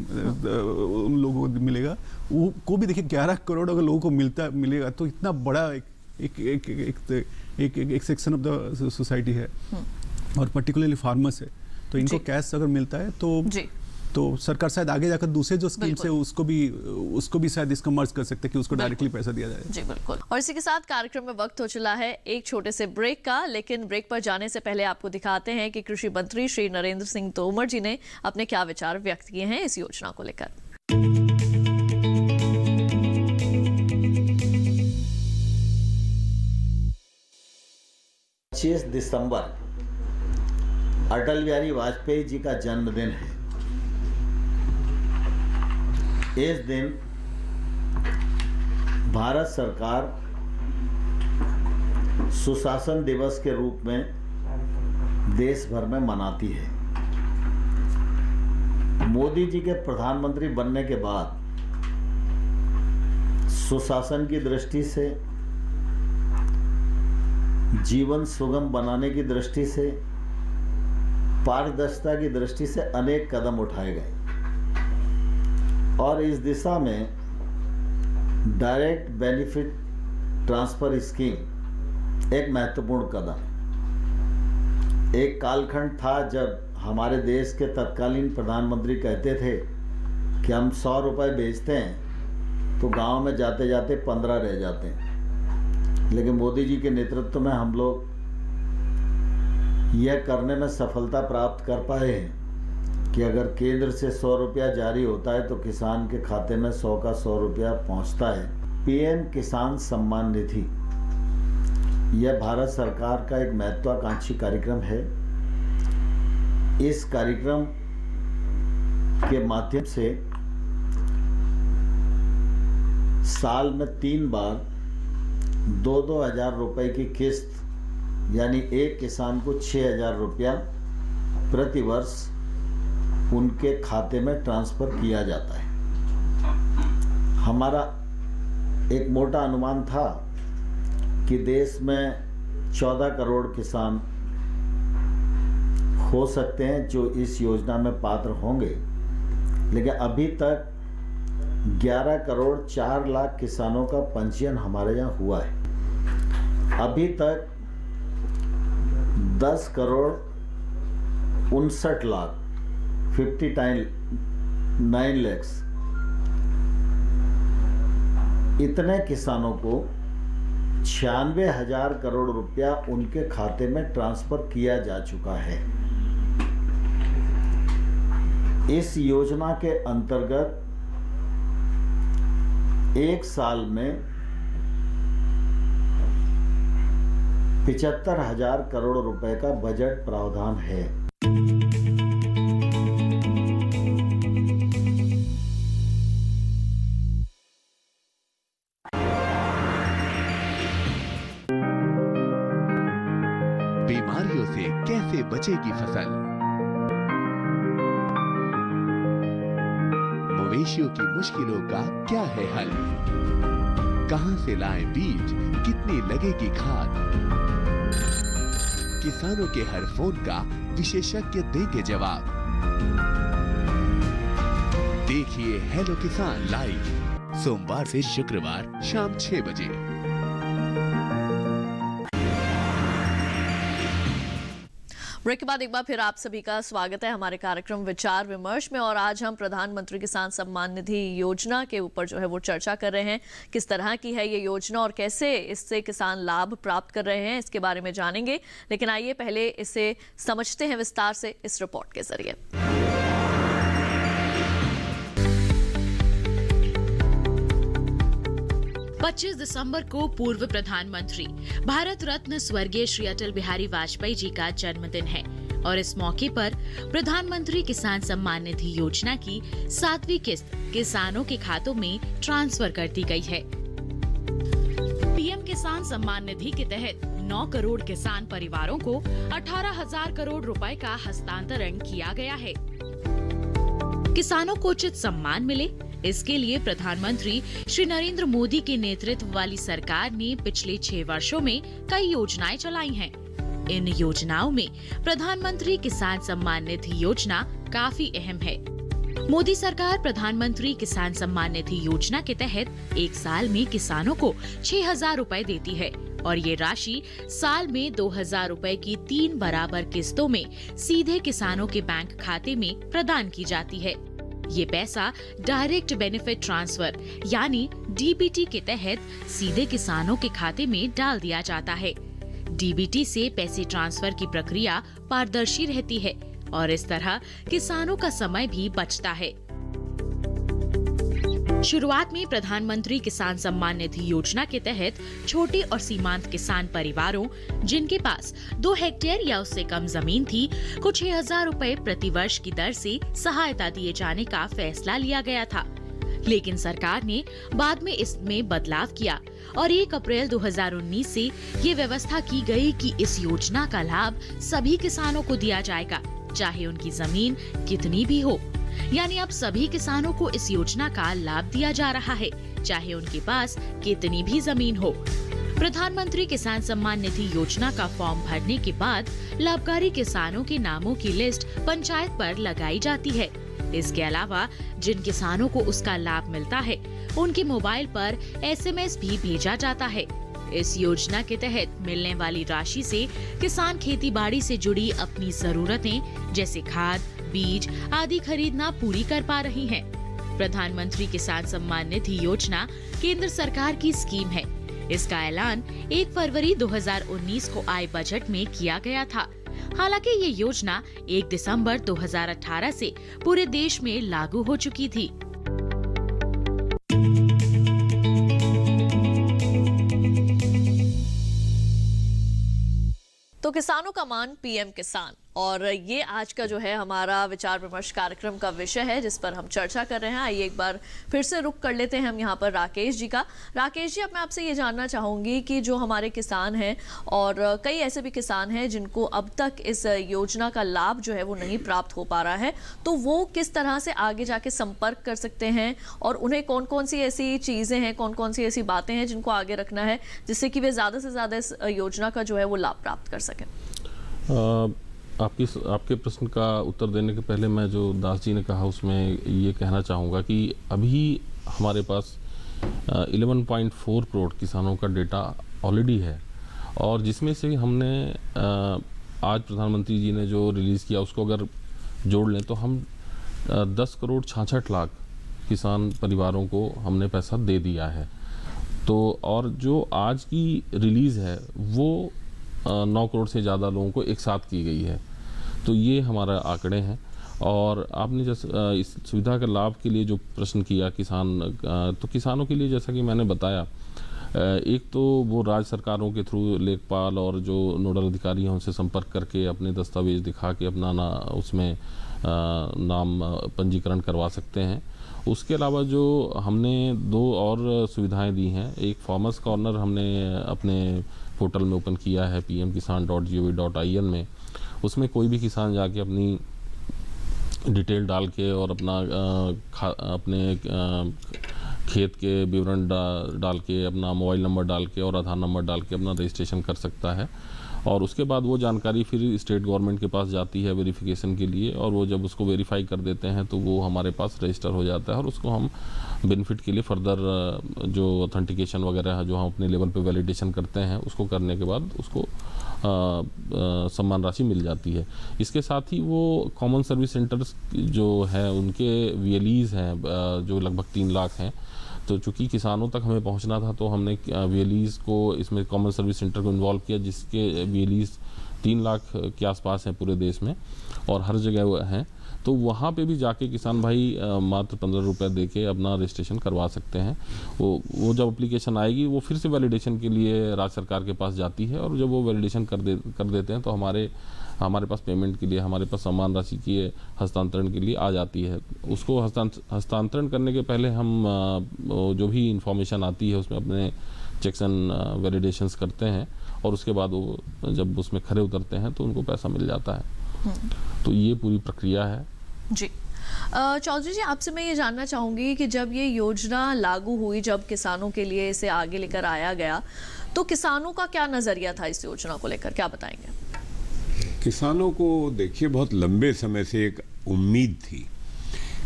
[SPEAKER 9] उन लोगों को मिलेगा। वो को भी देखिए 11 करोड़ अगर लोगों को मिलेगा तो इतना बड़ा एक सेक्शन ऑफ द सोसाइटी है, और पर्टिकुलरली फार्मर्स है। तो इनको कैश अगर मिलता है तो सरकार शायद आगे जाकर दूसरे जो स्कीम्स है उसको भी शायद इसको मर्ज कर सकते हैं कि उसको डायरेक्टली पैसा दिया जाए।
[SPEAKER 5] जी बिल्कुल। और इसी के साथ कार्यक्रम में वक्त हो चला है एक छोटे से ब्रेक का, लेकिन ब्रेक पर जाने से पहले आपको दिखाते हैं कि कृषि मंत्री श्री नरेंद्र सिंह तोमर जी ने अपने क्या विचार व्यक्त किए हैं इस योजना को लेकर।
[SPEAKER 10] 25 दिसंबर अटल बिहारी वाजपेयी जी का जन्मदिन है। इस दिन भारत सरकार सुशासन दिवस के रूप में देश भर में मनाती है। मोदी जी के प्रधानमंत्री बनने के बाद सुशासन की दृष्टि से, जीवन सुगम बनाने की दृष्टि से, पारदर्शिता की दृष्टि से अनेक कदम उठाए गए और इस दिशा में डायरेक्ट बेनिफिट ट्रांसफर स्कीम एक महत्वपूर्ण कदम है। एक कालखंड था जब हमारे देश के तत्कालीन प्रधानमंत्री कहते थे कि हम 100 रुपये बेचते हैं तो गांव में जाते जाते 15 रह जाते हैं। लेकिन मोदी जी के नेतृत्व में हम लोग यह करने में सफलता प्राप्त कर पाए हैं कि अगर केंद्र से 100 रुपया जारी होता है तो किसान के खाते में 100 का 100 रुपया पहुंचता है। पीएम किसान सम्मान निधि यह भारत सरकार का एक महत्वाकांक्षी कार्यक्रम है। इस कार्यक्रम के माध्यम से साल में 3 बार 2-2 हज़ार रुपए की किस्त, यानी एक किसान को 6,000 रुपया प्रति वर्ष उनके खाते में ट्रांसफर किया जाता है। हमारा एक मोटा अनुमान था कि देश में 14 करोड़ किसान हो सकते हैं जो इस योजना में पात्र होंगे, लेकिन अभी तक 11 करोड़ 4 लाख किसानों का पंजीयन हमारे यहाँ हुआ है। अभी तक 10 करोड़ 59 लाख 59 lakhs इतने किसानों को 96,000 करोड़ रुपया उनके खाते में ट्रांसफर किया जा चुका है। इस योजना के अंतर्गत एक साल में 75,000 करोड़ रुपए का बजट प्रावधान है।
[SPEAKER 11] बीमारियों से कैसे बचेगी फसल? मवेशियों की मुश्किलों का क्या है हल? कहां से लाएं बीज, कितनी लगेगी खाद? किसानों के हर फोन का विशेषज्ञ देंगे जवाब। देखिए हेलो किसान लाइव सोमवार से शुक्रवार शाम 6 बजे।
[SPEAKER 5] ब्रेक के बाद एक बार फिर आप सभी का स्वागत है हमारे कार्यक्रम विचार विमर्श में। और आज हम प्रधानमंत्री किसान सम्मान निधि योजना के ऊपर जो है वो चर्चा कर रहे हैं। किस तरह की है ये योजना और कैसे इससे किसान लाभ प्राप्त कर रहे हैं, इसके बारे में जानेंगे। लेकिन आइए पहले इसे समझते हैं विस्तार से इस रिपोर्ट के जरिए।
[SPEAKER 12] 25 दिसंबर को पूर्व प्रधानमंत्री भारत रत्न स्वर्गीय श्री अटल बिहारी वाजपेयी जी का जन्मदिन है और इस मौके पर प्रधानमंत्री किसान सम्मान निधि योजना की 7वीं किस्त किसानों के खातों में ट्रांसफर कर दी गई है। पीएम किसान सम्मान निधि के तहत 9 करोड़ किसान परिवारों को 18,000 करोड़ रुपए का हस्तांतरण किया गया है। किसानों को उचित सम्मान मिले, इसके लिए प्रधानमंत्री श्री नरेंद्र मोदी के नेतृत्व वाली सरकार ने पिछले 6 वर्षों में कई योजनाएं चलाई हैं। इन योजनाओं में प्रधानमंत्री किसान सम्मान निधि योजना काफी अहम है। मोदी सरकार प्रधानमंत्री किसान सम्मान निधि योजना के तहत एक साल में किसानों को 6,000 रुपए देती है और ये राशि साल में 2,000 रुपए की 3 बराबर किस्तों में सीधे किसानों के बैंक खाते में प्रदान की जाती है। ये पैसा डायरेक्ट बेनिफिट ट्रांसफर यानी डीबीटी के तहत सीधे किसानों के खाते में डाल दिया जाता है। डीबीटी से पैसे ट्रांसफर की प्रक्रिया पारदर्शी रहती है और इस तरह किसानों का समय भी बचता है। शुरुआत में प्रधानमंत्री किसान सम्मान निधि योजना के तहत छोटे और सीमांत किसान परिवारों जिनके पास 2 हेक्टेयर या उससे कम जमीन थी को 6,000 रुपए प्रति वर्ष की दर से सहायता दिए जाने का फैसला लिया गया था। लेकिन सरकार ने बाद में इसमें बदलाव किया और 1 अप्रैल 2019 से ये व्यवस्था की गई कि इस योजना का लाभ सभी किसानों को दिया जाएगा, चाहे उनकी जमीन कितनी भी हो। यानी अब सभी किसानों को इस योजना का लाभ दिया जा रहा है, चाहे उनके पास कितनी भी जमीन हो। प्रधानमंत्री किसान सम्मान निधि योजना का फॉर्म भरने के बाद लाभकारी किसानों के नामों की लिस्ट पंचायत पर लगाई जाती है। इसके अलावा जिन किसानों को उसका लाभ मिलता है उनके मोबाइल पर SMS भी भेजा जाता है। इस योजना के तहत मिलने वाली राशि से किसान खेती बाड़ी से जुड़ी अपनी जरूरतें जैसे खाद, बीज आदि खरीदना पूरी कर पा रही हैं। प्रधानमंत्री किसान सम्मान निधि योजना केंद्र सरकार की स्कीम है। इसका ऐलान 1 फरवरी 2019 को आए बजट में किया गया था। हालांकि ये योजना 1 दिसंबर 2018 से पूरे देश में लागू हो चुकी थी।
[SPEAKER 5] तो किसानों का मान पीएम किसान, और ये आज का जो है हमारा विचार विमर्श कार्यक्रम का विषय है जिस पर हम चर्चा कर रहे हैं। आइए एक बार फिर से रुक कर लेते हैं हम यहाँ पर राकेश जी का। राकेश जी, अब मैं आपसे ये जानना चाहूँगी कि जो हमारे किसान हैं और कई ऐसे भी किसान हैं जिनको अब तक इस योजना का लाभ जो है वो नहीं प्राप्त हो पा रहा है, तो वो किस तरह से आगे जाके संपर्क कर सकते हैं और उन्हें कौन कौन सी ऐसी चीज़ें हैं, कौन कौन सी ऐसी बातें हैं जिनको आगे रखना है जिससे कि वे ज़्यादा से ज़्यादा इस योजना का जो है वो लाभ प्राप्त कर सकें?
[SPEAKER 6] आपके प्रश्न का उत्तर देने के पहले मैं जो दास जी ने कहा उसमें ये कहना चाहूँगा कि अभी हमारे पास 11.4 करोड़ किसानों का डेटा ऑलरेडी है और जिसमें से हमने आज प्रधानमंत्री जी ने जो रिलीज़ किया उसको अगर जोड़ लें तो हम 10 करोड़ 66 लाख किसान परिवारों को हमने पैसा दे दिया है। तो और जो आज की रिलीज़ है वो 9 करोड़ से ज़्यादा लोगों को एक साथ की गई है। तो ये हमारा आंकड़े हैं। और आपने जैसे इस सुविधा के लाभ के लिए जो प्रश्न किया तो किसानों के लिए जैसा कि मैंने बताया, एक तो वो राज्य सरकारों के थ्रू लेखपाल और जो नोडल अधिकारी हैं उनसे संपर्क करके अपने दस्तावेज दिखा के अपना उसमें नाम पंजीकरण करवा सकते हैं। उसके अलावा जो हमने 2 और सुविधाएं दी हैं, एक फार्मर्स कॉर्नर हमने अपने पोर्टल में ओपन किया है pmkisan.gov.in में। उसमें कोई भी किसान जाके अपनी डिटेल डाल के और अपने खेत के विवरण डाल के, अपना मोबाइल नंबर डाल के और आधार नंबर डाल के अपना रजिस्ट्रेशन कर सकता है। और उसके बाद वो जानकारी फिर स्टेट गवर्नमेंट के पास जाती है वेरिफिकेशन के लिए, और वो जब उसको वेरीफाई कर देते हैं तो वो हमारे पास रजिस्टर हो जाता है, और उसको हम बेनिफिट के लिए फर्दर जो ऑथेंटिकेशन वगैरह है जो हम अपने लेवल पे वैलिडेशन करते हैं उसको करने के बाद उसको सम्मान राशि मिल जाती है। इसके साथ ही वो कॉमन सर्विस सेंटर्स जो है उनके VLEs हैं जो लगभग 3 लाख हैं। तो चूँकि किसानों तक हमें पहुंचना था तो हमने VLEs को इसमें कॉमन सर्विस सेंटर को इन्वॉल्व किया, जिसके VLEs 3 लाख के आसपास हैं पूरे देश में और हर जगह हैं। तो वहाँ पे भी जाके किसान भाई मात्र 15 रुपये दे के अपना रजिस्ट्रेशन करवा सकते हैं। वो जब एप्लीकेशन आएगी वो फिर से वैलिडेशन के लिए राज्य सरकार के पास जाती है, और जब वो वैलिडेशन कर देते हैं तो हमारे पास पेमेंट के लिए, हमारे पास सम्मान राशि के हस्तांतरण के लिए आ जाती है। उसको हस्तांतरण करने के पहले हम जो भी इंफॉर्मेशन आती है उसमें अपने चेक्स एंड वैलिडेशंस करते हैं, और उसके बाद वो जब उसमें खरे उतरते हैं तो उनको पैसा मिल जाता है। तो ये पूरी प्रक्रिया है
[SPEAKER 5] जी। चौधरी जी, आपसे मैं ये जानना चाहूँगी कि जब ये योजना लागू हुई, जब किसानों के लिए इसे आगे लेकर आया गया, तो किसानों का क्या नज़रिया था इस योजना को लेकर, क्या बताएंगे?
[SPEAKER 1] किसानों को देखिए बहुत लंबे समय से एक उम्मीद थी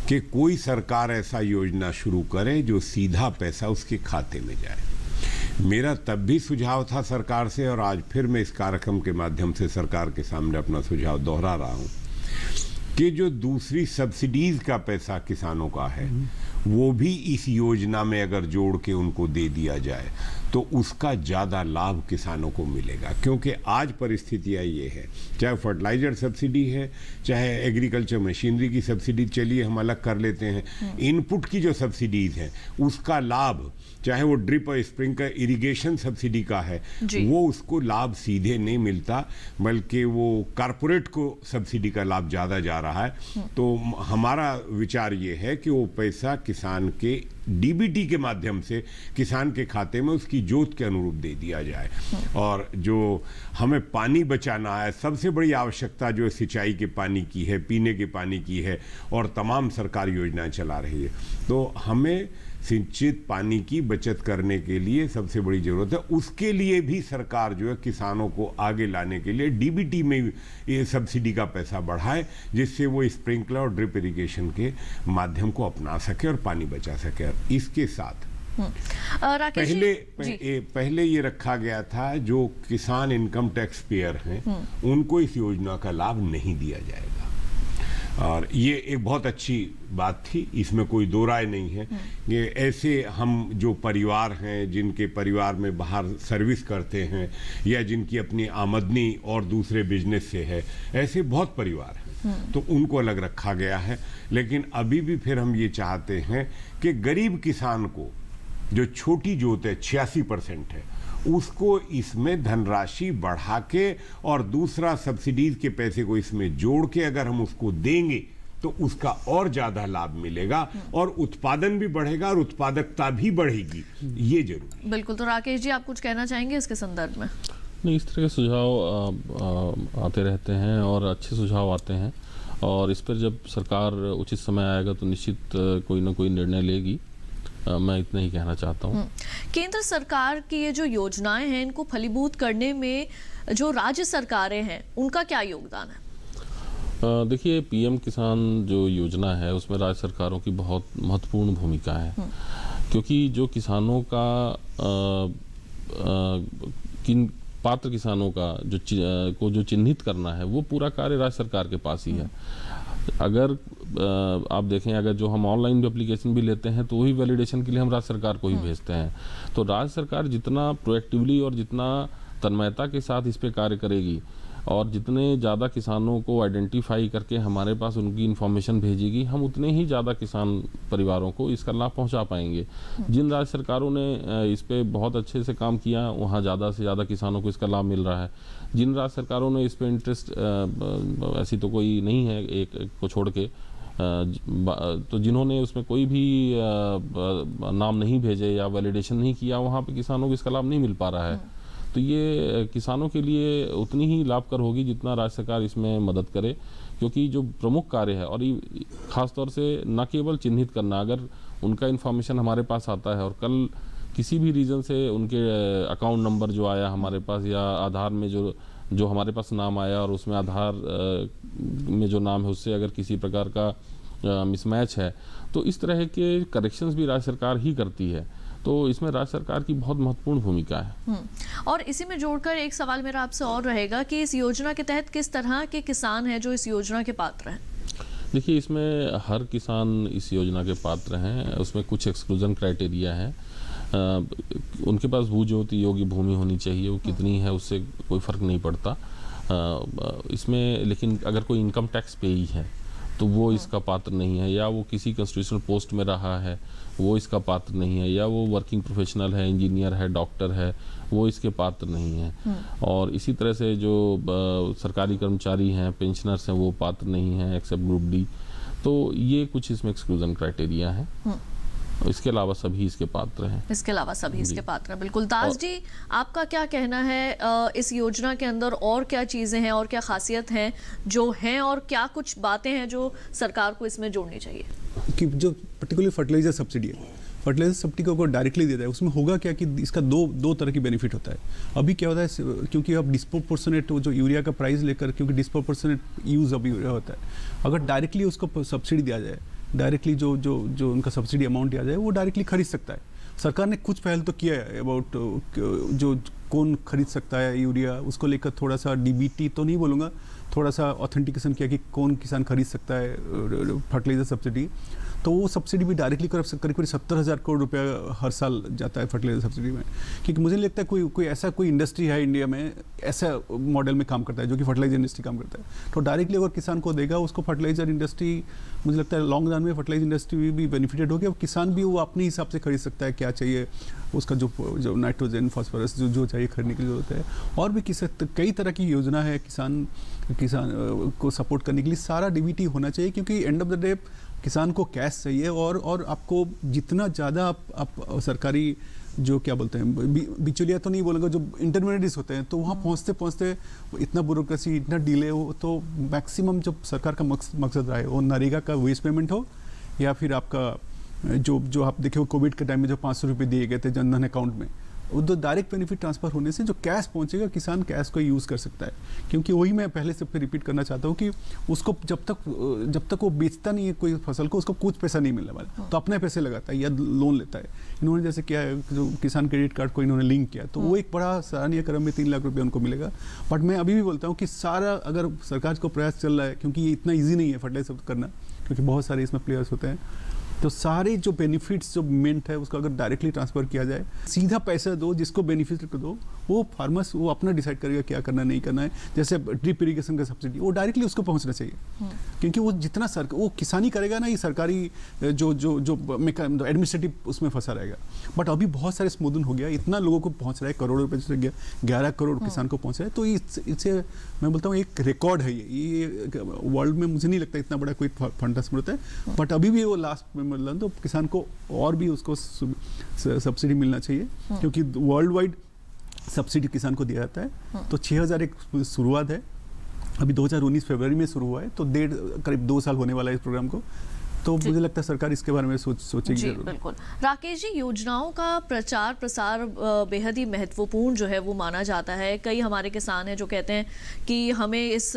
[SPEAKER 1] कि कोई सरकार ऐसा योजना शुरू करे जो सीधा पैसा उसके खाते में जाए। मेरा तब भी सुझाव था सरकार से, और आज फिर मैं इस कार्यक्रम के माध्यम से सरकार के सामने अपना सुझाव दोहरा रहा हूँ कि जो दूसरी सब्सिडीज का पैसा किसानों का है वो भी इस योजना में अगर जोड़ के उनको दे दिया जाए तो उसका ज़्यादा लाभ किसानों को मिलेगा। क्योंकि आज परिस्थितियाँ ये है, चाहे फर्टिलाइजर सब्सिडी है, चाहे एग्रीकल्चर मशीनरी की सब्सिडी, चलिए हम अलग कर लेते हैं, इनपुट की जो सब्सिडीज है उसका लाभ, चाहे वो ड्रिप और स्प्रिंकलर इरिगेशन सब्सिडी का है, वो उसको लाभ सीधे नहीं मिलता, बल्कि वो कारपोरेट को सब्सिडी का लाभ ज़्यादा जा रहा है। तो हमारा विचार ये है कि वो पैसा किसान के DBT के माध्यम से किसान के खाते में उसकी जोत के अनुरूप दे दिया जाए। और जो हमें पानी बचाना है, सबसे बड़ी आवश्यकता जो सिंचाई के पानी की है, पीने के पानी की है, और तमाम सरकार योजनाएं चला रही है, तो हमें सिंचित पानी की बचत करने के लिए सबसे बड़ी ज़रूरत है। उसके लिए भी सरकार जो है किसानों को आगे लाने के लिए DBT में ये सब्सिडी का पैसा बढ़ाए, जिससे वो स्प्रिंकलर और ड्रिप इरिगेशन के माध्यम को अपना सके और पानी बचा सके। इसके साथ पहले ये रखा गया था जो किसान इनकम टैक्स पेयर हैं उनको इस योजना का लाभ नहीं दिया जाएगा, और ये एक बहुत अच्छी बात थी, इसमें कोई दो राय नहीं है। ये ऐसे हम जो परिवार हैं जिनके परिवार में बाहर सर्विस करते हैं या जिनकी अपनी आमदनी और दूसरे बिजनेस से है, ऐसे बहुत परिवार हैं, तो उनको अलग रखा गया है। लेकिन अभी भी फिर हम ये चाहते हैं कि गरीब किसान को जो छोटी जोत है 86% है, उसको इसमें धनराशि बढ़ा के और दूसरा सब्सिडीज के पैसे को इसमें जोड़ के अगर हम उसको देंगे तो उसका और ज्यादा लाभ मिलेगा और उत्पादन भी बढ़ेगा और उत्पादकता भी बढ़ेगी, ये जरूरी।
[SPEAKER 5] बिल्कुल। तो राकेश जी, आप कुछ कहना चाहेंगे इसके संदर्भ में?
[SPEAKER 6] नहीं, इस तरह के सुझाव आते रहते हैं और अच्छे सुझाव आते हैं, और इस पर जब सरकार उचित समय आएगा तो निश्चित कोई ना कोई निर्णय लेगी। मैं इतना ही कहना चाहता हूँ।
[SPEAKER 5] केंद्र सरकार की ये जो योजनाएं हैं, इनको फलीभूत करने में जो राज्य सरकारें हैं उनका क्या योगदान है?
[SPEAKER 6] देखिए, PM किसान जो योजना है उसमें राज्य सरकारों की बहुत महत्वपूर्ण भूमिका है, क्योंकि जो किसानों का पात्र किसानों का जो चिन्हित करना है वो पूरा कार्य राज्य सरकार के पास ही है। अगर आप देखें, अगर जो हम ऑनलाइन एप्लीकेशन भी लेते हैं तो वही वैलिडेशन के लिए हम राज्य सरकार को ही भेजते हैं। तो राज्य सरकार जितना प्रोएक्टिवली और जितना तन्मयता के साथ इस पे कार्य करेगी और जितने ज़्यादा किसानों को आइडेंटिफाई करके हमारे पास उनकी इन्फॉर्मेशन भेजेगी, हम उतने ही ज़्यादा किसान परिवारों को इसका लाभ पहुंचा पाएंगे। जिन राज्य सरकारों ने इस पे बहुत अच्छे से काम किया, वहाँ ज़्यादा से ज़्यादा किसानों को इसका लाभ मिल रहा है। जिन राज्य सरकारों ने इस पे इंटरेस्ट ऐसी तो कोई नहीं है, एक को छोड़ के, तो जिन्होंने उसमें कोई भी नाम नहीं भेजे या वैलिडेशन नहीं किया, वहाँ पे किसानों को इसका लाभ नहीं मिल पा रहा है। तो ये किसानों के लिए उतनी ही लाभकर होगी जितना राज्य सरकार इसमें मदद करे, क्योंकि जो प्रमुख कार्य है, और ये खास तौर से न केवल चिन्हित करना, अगर उनका इन्फॉर्मेशन हमारे पास आता है और कल किसी भी रीज़न से उनके अकाउंट नंबर जो आया हमारे पास या आधार में जो हमारे पास नाम आया और उसमें आधार में जो नाम है उससे अगर किसी प्रकार का मिसमैच है, तो इस तरह के करेक्शंस भी राज्य सरकार ही करती है। तो इसमें राज्य सरकार की बहुत महत्वपूर्ण भूमिका है।
[SPEAKER 5] और इसी में जोड़कर एक सवाल मेरा आपसे और रहेगा कि इस योजना के तहत किस तरह के किसान हैं जो इस योजना के पात्र हैं?
[SPEAKER 6] देखिए, इसमें हर किसान इस योजना के पात्र हैं। उसमें कुछ एक्सक्लूजन क्राइटेरिया है। उनके पास भू ज्योति योग्य भूमि होनी चाहिए, वो कितनी है उससे कोई फर्क नहीं पड़ता इसमें। लेकिन अगर कोई इनकम टैक्स पेई है तो वो इसका पात्र नहीं है, या वो किसी कॉन्स्टिट्यूशनल पोस्ट में रहा है वो इसका पात्र नहीं है, या वो वर्किंग प्रोफेशनल है, इंजीनियर है, डॉक्टर है, वो इसके पात्र नहीं है। और इसी तरह से जो सरकारी कर्मचारी हैं, पेंशनर्स हैं, वो पात्र नहीं हैं एक्सेप्ट ग्रुप डी। तो ये कुछ इसमें एक्सक्लूजन क्राइटेरिया है। इसके अलावा सभी इसके पात्र हैं।
[SPEAKER 5] इसके अलावा सभी इसके पात्र हैं, बिल्कुल। दास जी, आपका क्या कहना है इस योजना के अंदर और क्या चीज़ें हैं और क्या खासियत हैं जो हैं, और क्या कुछ बातें हैं जो सरकार को इसमें जोड़नी चाहिए?
[SPEAKER 9] कि जो पर्टिकुलरली फर्टिलाइजर सब्सिडी है, फर्टिलाइजर सब्सिडी को डायरेक्टली देता है, उसमें होगा क्या कि इसका दो तरह की बेनिफिट होता है। अभी क्या होता है, क्योंकि अब डिस्प्रोपोर्शनेट जो यूरिया का प्राइस लेकर, क्योंकि डिस्प्रोपोर्शनेट यूज़ अभी यूरिया होता है, अगर डायरेक्टली उसको सब्सिडी दिया जाए, डायरेक्टली जो उनका सब्सिडी अमाउंट दिया जाए वो डायरेक्टली खरीद सकता है। सरकार ने कुछ पहल तो किया है अबाउट जो कौन खरीद सकता है यूरिया, उसको लेकर थोड़ा सा डीबीटी तो नहीं बोलूँगा, थोड़ा सा ऑथेंटिकेशन किया कि कौन किसान खरीद सकता है फर्टिलाइजर सब्सिडी। तो वो सब्सिडी भी डायरेक्टली करीब 70,000 करोड़ रुपया हर साल जाता है फर्टिलाइजर सब्सिडी में। क्योंकि मुझे लगता है कोई ऐसा कोई इंडस्ट्री है इंडिया में ऐसा मॉडल में काम करता है जो कि फर्टिलाइजर इंडस्ट्री काम करता है। तो डायरेक्टली अगर किसान को देगा उसको फर्टिलाइजर इंडस्ट्री, मुझे लगता है लॉन्ग रन में फर्टिलाइजर इंडस्ट्री भी बेनिफिटेड होगी और किसान भी वो अपने हिसाब से खरीद सकता है क्या चाहिए उसका, जो नाइट्रोजन फॉस्फोरस जो चाहिए खरीदने की जरूरत है। और भी कई तरह की योजना है किसान को सपोर्ट करने के लिए। सारा डीबीटी होना चाहिए क्योंकि एंड ऑफ द डे किसान को कैश चाहिए और आपको जितना ज़्यादा आप सरकारी जो क्या बोलते हैं बिचौलिया तो नहीं बोलेंगे, जो इंटरमीडिएट्स होते हैं, तो वहाँ पहुँचते पहुँचते इतना ब्यूरोक्रेसी, इतना डिले हो, तो मैक्सिमम जो सरकार का मकसद रहा है वो नरेगा का वेस्ट पेमेंट हो या फिर आपका जो आप देखे कोविड के टाइम में जो 500 रुपये दिए गए थे जनधन अकाउंट में, वो तो डायरेक्ट बेनिफिट ट्रांसफर होने से जो कैश पहुंचेगा किसान कैश को यूज़ कर सकता है। क्योंकि वही मैं पहले से फिर रिपीट करना चाहता हूँ कि उसको जब तक वो बेचता नहीं है कोई फसल को, उसको कुछ पैसा नहीं मिलने वाला, तो अपने पैसे लगाता है या लोन लेता है। इन्होंने जैसे किया है, जो किसान क्रेडिट कार्ड को इन्होंने लिंक किया, तो वो एक बड़ा सराहनीय क्रम में 3 लाख रुपये उनको मिलेगा। बट मैं अभी भी बोलता हूँ कि सारा अगर सरकार को प्रयास चल रहा है, क्योंकि ये इतना ईजी नहीं है फर्टिलाइजर करना, क्योंकि बहुत सारे इसमें प्लेयर्स होते हैं, तो सारे जो बेनिफिट्स जो मेंट है उसको अगर डायरेक्टली ट्रांसफर किया जाए, सीधा पैसा दो, जिसको बेनिफिट दो, वो फार्मर्स वो अपना डिसाइड करेगा क्या करना नहीं करना है। जैसे ड्रिप इरिगेशन का सब्सिडी वो डायरेक्टली उसको पहुंचना चाहिए, क्योंकि वो जितना वो किसानी करेगा ना, ये सरकारी जो एडमिनिस्ट्रेटिव उसमें फंसा रहेगा। बट अभी बहुत सारे स्मूदन हो गया, इतना लोगों को पहुंच रहा है, करोड़ों रुपये से 11 करोड़ किसान को पहुंच रहा है। तो इससे मैं बोलता हूँ एक रिकॉर्ड है ये वर्ल्ड में मुझे नहीं लगता इतना बड़ा कोई फंडस होता है। बट अभी भी वो लास्ट मतलब तो किसान को और भी उसको सब्सिडी मिलना चाहिए, क्योंकि वर्ल्ड वाइड सब्सिडी किसान को दिया जाता है। तो 6,000 एक शुरुआत है, अभी 2019 फरवरी में शुरू हुआ है, तो करीब 2 साल होने वाला है इस प्रोग्राम को। तो मुझे लगता है सरकार इसके बारे में सोचेगी
[SPEAKER 5] जी
[SPEAKER 9] जरूर।
[SPEAKER 5] बिल्कुल। राकेश जी, योजनाओं का प्रचार प्रसार बेहद ही महत्वपूर्ण जो है वो माना जाता है। कई हमारे किसान हैं जो कहते हैं कि हमें इस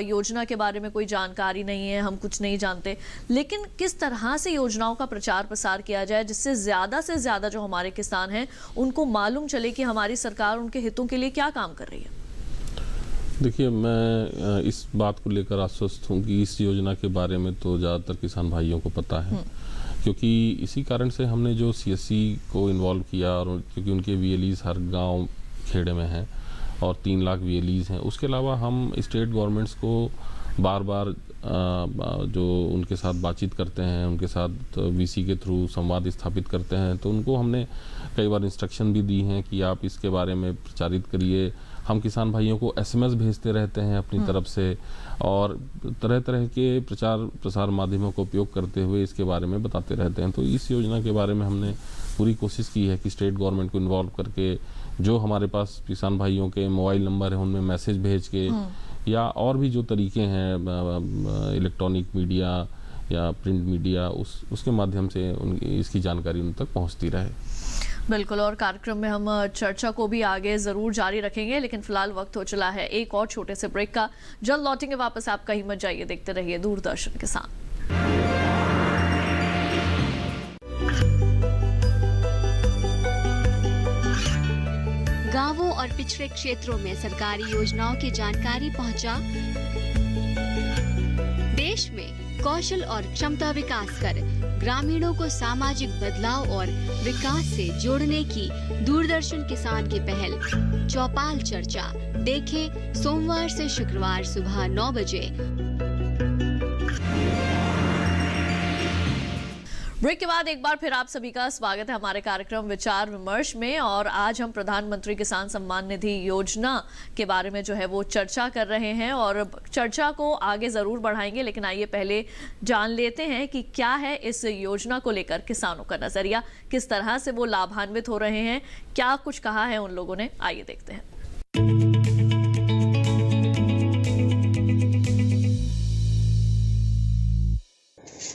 [SPEAKER 5] योजना के बारे में कोई जानकारी नहीं है, हम कुछ नहीं जानते। लेकिन किस तरह से योजनाओं का प्रचार प्रसार किया जाए जिससे से ज़्यादा जो हमारे किसान हैं उनको मालूम चले कि हमारी सरकार उनके हितों के लिए क्या काम कर रही है?
[SPEAKER 6] देखिए, मैं इस बात को लेकर आश्वस्त हूँ कि इस योजना के बारे में तो ज़्यादातर किसान भाइयों को पता है, क्योंकि इसी कारण से हमने जो CSC को इन्वॉल्व किया, और क्योंकि उनके VLEs हर गांव खेड़े में हैं और 3 लाख VLEs हैं। उसके अलावा हम स्टेट गवर्नमेंट्स को बार बार जो उनके साथ बातचीत करते हैं, उनके साथ VC के थ्रू संवाद स्थापित करते हैं, तो उनको हमने कई बार इंस्ट्रक्शन भी दी हैं कि आप इसके बारे में प्रचारित करिए। हम किसान भाइयों को SMS भेजते रहते हैं अपनी तरफ से, और तरह तरह के प्रचार प्रसार माध्यमों का उपयोग करते हुए इसके बारे में बताते रहते हैं। तो इस योजना के बारे में हमने पूरी कोशिश की है कि स्टेट गवर्नमेंट को इन्वॉल्व करके, जो हमारे पास किसान भाइयों के मोबाइल नंबर हैं उनमें मैसेज भेज के, या और भी जो तरीके हैं इलेक्ट्रॉनिक मीडिया या प्रिंट मीडिया, उसके माध्यम से इसकी जानकारी उन तक पहुंचती रहे।
[SPEAKER 5] बिल्कुल, और कार्यक्रम में हम चर्चा को भी आगे जरूर जारी रखेंगे, लेकिन फिलहाल वक्त हो चला है एक और छोटे से ब्रेक का। जल्द लौटेंगे वापस, आप कहीं मत जाइए, देखते रहिए दूरदर्शन किसान।
[SPEAKER 13] गांवों और पिछड़े क्षेत्रों में सरकारी योजनाओं की जानकारी पहुंचा। देश में कौशल और क्षमता विकास कर ग्रामीणों को सामाजिक बदलाव और विकास से जोड़ने की दूरदर्शन किसान की पहल चौपाल चर्चा देखें सोमवार से शुक्रवार सुबह 9 बजे।
[SPEAKER 5] ब्रेक के बाद एक बार फिर आप सभी का स्वागत है हमारे कार्यक्रम विचार विमर्श में, और आज हम प्रधानमंत्री किसान सम्मान निधि योजना के बारे में जो है वो चर्चा कर रहे हैं, और चर्चा को आगे जरूर बढ़ाएंगे। लेकिन आइए पहले जान लेते हैं कि क्या है इस योजना को लेकर किसानों का नजरिया, किस तरह से वो लाभान्वित हो रहे हैं, क्या कुछ कहा है उन लोगों ने, आइए देखते हैं।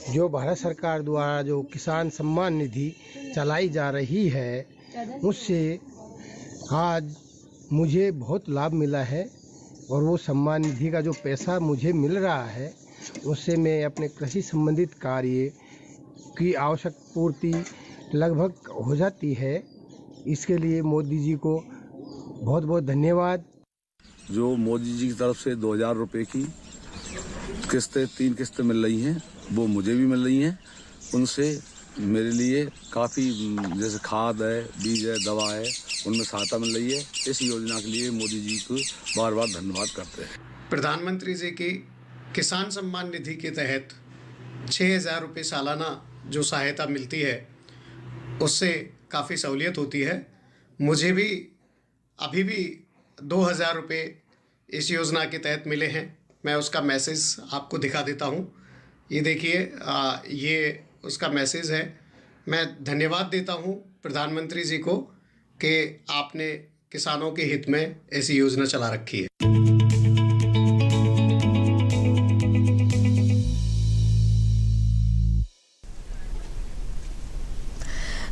[SPEAKER 14] जो भारत सरकार द्वारा जो किसान सम्मान निधि चलाई जा रही है, उससे आज मुझे बहुत लाभ मिला है, और वो सम्मान निधि का जो पैसा मुझे मिल रहा है उससे मैं अपने कृषि संबंधित कार्य की आवश्यक पूर्ति लगभग हो जाती है। इसके लिए मोदी जी को बहुत बहुत धन्यवाद।
[SPEAKER 15] जो मोदी जी की तरफ से 2000 रुपये की किस्तें 3 किस्तें मिल रही हैं, वो मुझे भी मिल रही हैं। उनसे मेरे लिए काफ़ी, जैसे खाद है, बीज है, दवा है, उनमें सहायता मिल रही है। इस योजना के लिए मोदी जी को बार बार धन्यवाद करते हैं।
[SPEAKER 16] प्रधानमंत्री जी की किसान सम्मान निधि के तहत 6000 रुपये सालाना जो सहायता मिलती है, उससे काफ़ी सहूलियत होती है। मुझे भी अभी भी 2000 रुपये इस योजना के तहत मिले हैं। मैं उसका मैसेज आपको दिखा देता हूँ। ये देखिए, ये उसका मैसेज है। मैं धन्यवाद देता हूँ प्रधानमंत्री जी को कि आपने किसानों के हित में ऐसी योजना चला रखी है।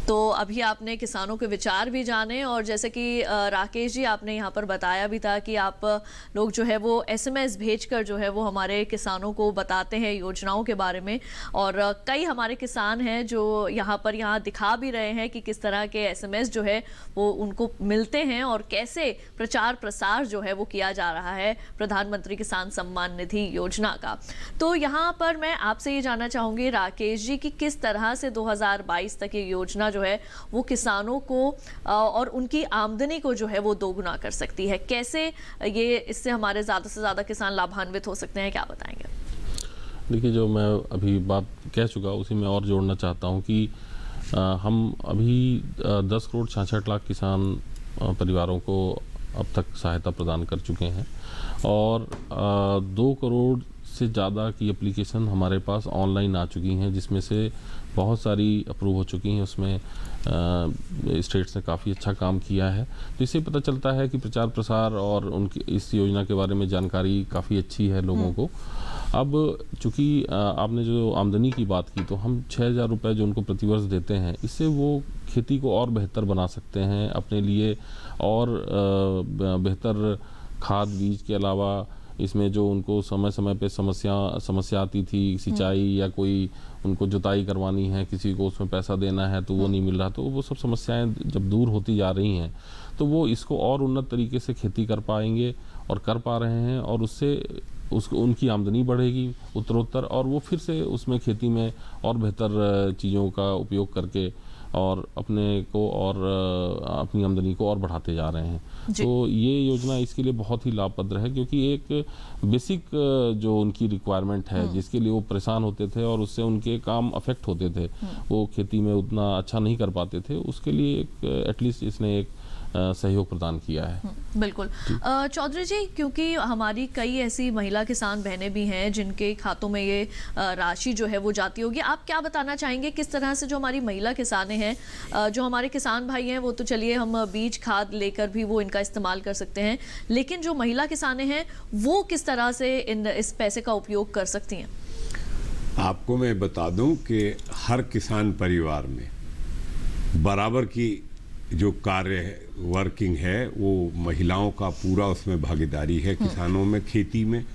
[SPEAKER 5] तो अभी आपने किसानों के विचार भी जाने, और जैसे कि राकेश जी आपने यहाँ पर बताया भी था कि आप लोग जो है वो SMS भेजकर जो है वो हमारे किसानों को बताते हैं योजनाओं के बारे में, और कई हमारे किसान हैं जो यहाँ दिखा भी रहे हैं कि किस तरह के SMS जो है वो उनको मिलते हैं और कैसे प्रचार प्रसार जो है वो किया जा रहा है प्रधानमंत्री किसान सम्मान निधि योजना का। तो यहाँ पर मैं आपसे ये जानना चाहूँगी राकेश जी कि किस तरह से 2022 तक ये योजना जो है वो किसानों को और उनकी आमदनी को जो है वो दोगुना कर सकती है, कैसे ये इससे हमारे ज़्यादा से ज़्यादा किसान लाभान्वित हो सकते हैं, क्या बताएंगे?
[SPEAKER 6] देखिए, जो मैं अभी बात कह चुका उसी में और जोड़ना चाहता हूं कि हम अभी 10 करोड़ 66 लाख किसान परिवारों को अब तक सहायता प्रदान कर चुके हैं, और 2 करोड़ से ज़्यादा की एप्लीकेशन हमारे पास ऑनलाइन आ चुकी हैं, जिसमें से बहुत सारी अप्रूव हो चुकी हैं। उसमें स्टेट्स ने काफ़ी अच्छा काम किया है। तो इससे पता चलता है कि प्रचार प्रसार और उनकी इस योजना के बारे में जानकारी काफ़ी अच्छी है लोगों को। अब चूँकि आपने जो आमदनी की बात की, तो हम 6,000 रुपये जो उनको प्रतिवर्ष देते हैं, इससे वो खेती को और बेहतर बना सकते हैं अपने लिए, और बेहतर खाद बीज के अलावा इसमें जो उनको समय समय पे समस्या आती थी, सिंचाई या कोई उनको जुताई करवानी है, किसी को उसमें पैसा देना है तो वो नहीं मिल रहा, तो वो सब समस्याएं जब दूर होती जा रही हैं तो वो इसको और उन्नत तरीके से खेती कर पाएंगे और कर पा रहे हैं, और उससे उनकी आमदनी बढ़ेगी उत्तरोत्तर, और वो फिर से उसमें खेती में और बेहतर चीज़ों का उपयोग करके और अपने को और अपनी आमदनी को और बढ़ाते जा रहे हैं। तो ये योजना इसके लिए बहुत ही लाभप्रद है, क्योंकि एक बेसिक जो उनकी रिक्वायरमेंट है जिसके लिए वो परेशान होते थे और उससे उनके काम अफेक्ट होते थे, वो खेती में उतना अच्छा नहीं कर पाते थे, उसके लिए एक एटलीस्ट इसने एक सहयोग प्रदान किया है।
[SPEAKER 5] बिल्कुल। चौधरी जी, क्योंकि हमारी कई ऐसी महिला किसान बहनें भी हैं जिनके खातों में ये राशि जो है वो जाती होगी, आप क्या बताना चाहेंगे किस तरह से जो हमारी महिला किसानें हैं, जो हमारे किसान भाई हैं, वो तो चलिए हम बीज खाद लेकर भी वो इनका इस्तेमाल कर सकते हैं, लेकिन जो महिला किसानें हैं वो किस तरह से इस पैसे का उपयोग कर सकती हैं?
[SPEAKER 1] आपको मैं बता दूं कि हर किसान परिवार में बराबर की जो कार्य वर्किंग है वो महिलाओं का पूरा उसमें भागीदारी है, किसानों में, खेती में।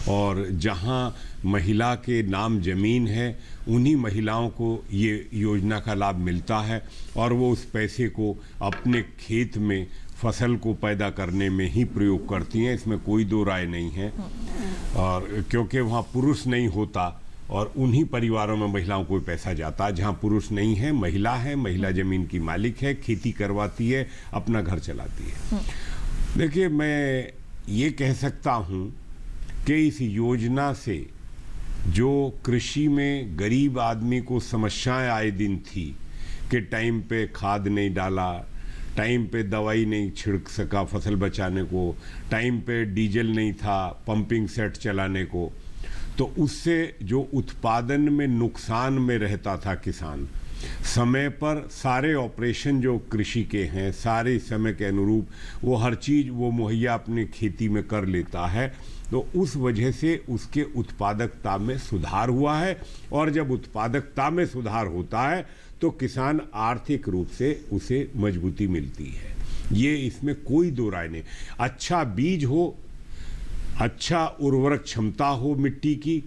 [SPEAKER 1] और जहां महिला के नाम ज़मीन है उन्हीं महिलाओं को ये योजना का लाभ मिलता है, और वो उस पैसे को अपने खेत में फसल को पैदा करने में ही प्रयोग करती हैं, इसमें कोई दो राय नहीं है। और क्योंकि वहाँ पुरुष नहीं होता और उन्हीं परिवारों में महिलाओं को पैसा जाता है, जहाँ पुरुष नहीं है, महिला ज़मीन की मालिक है, खेती करवाती है, अपना घर चलाती है। देखिए, मैं ये कह सकता हूँ कि इस योजना से जो कृषि में गरीब आदमी को समस्याएं आए दिन थी कि टाइम पे खाद नहीं डाला, टाइम पे दवाई नहीं छिड़क सका फसल बचाने को, टाइम पे डीजल नहीं था पंपिंग सेट चलाने को, तो उससे जो उत्पादन में नुकसान में रहता था किसान, समय पर सारे ऑपरेशन जो कृषि के हैं सारे समय के अनुरूप वो हर चीज़ वो मुहैया अपनी खेती में कर लेता है, तो उस वजह से उसके उत्पादकता में सुधार हुआ है। और जब उत्पादकता में सुधार होता है तो किसान आर्थिक रूप से उसे मजबूती मिलती है, ये इसमें कोई दो राय नहीं। अच्छा बीज हो, अच्छा उर्वरक क्षमता हो मिट्टी की,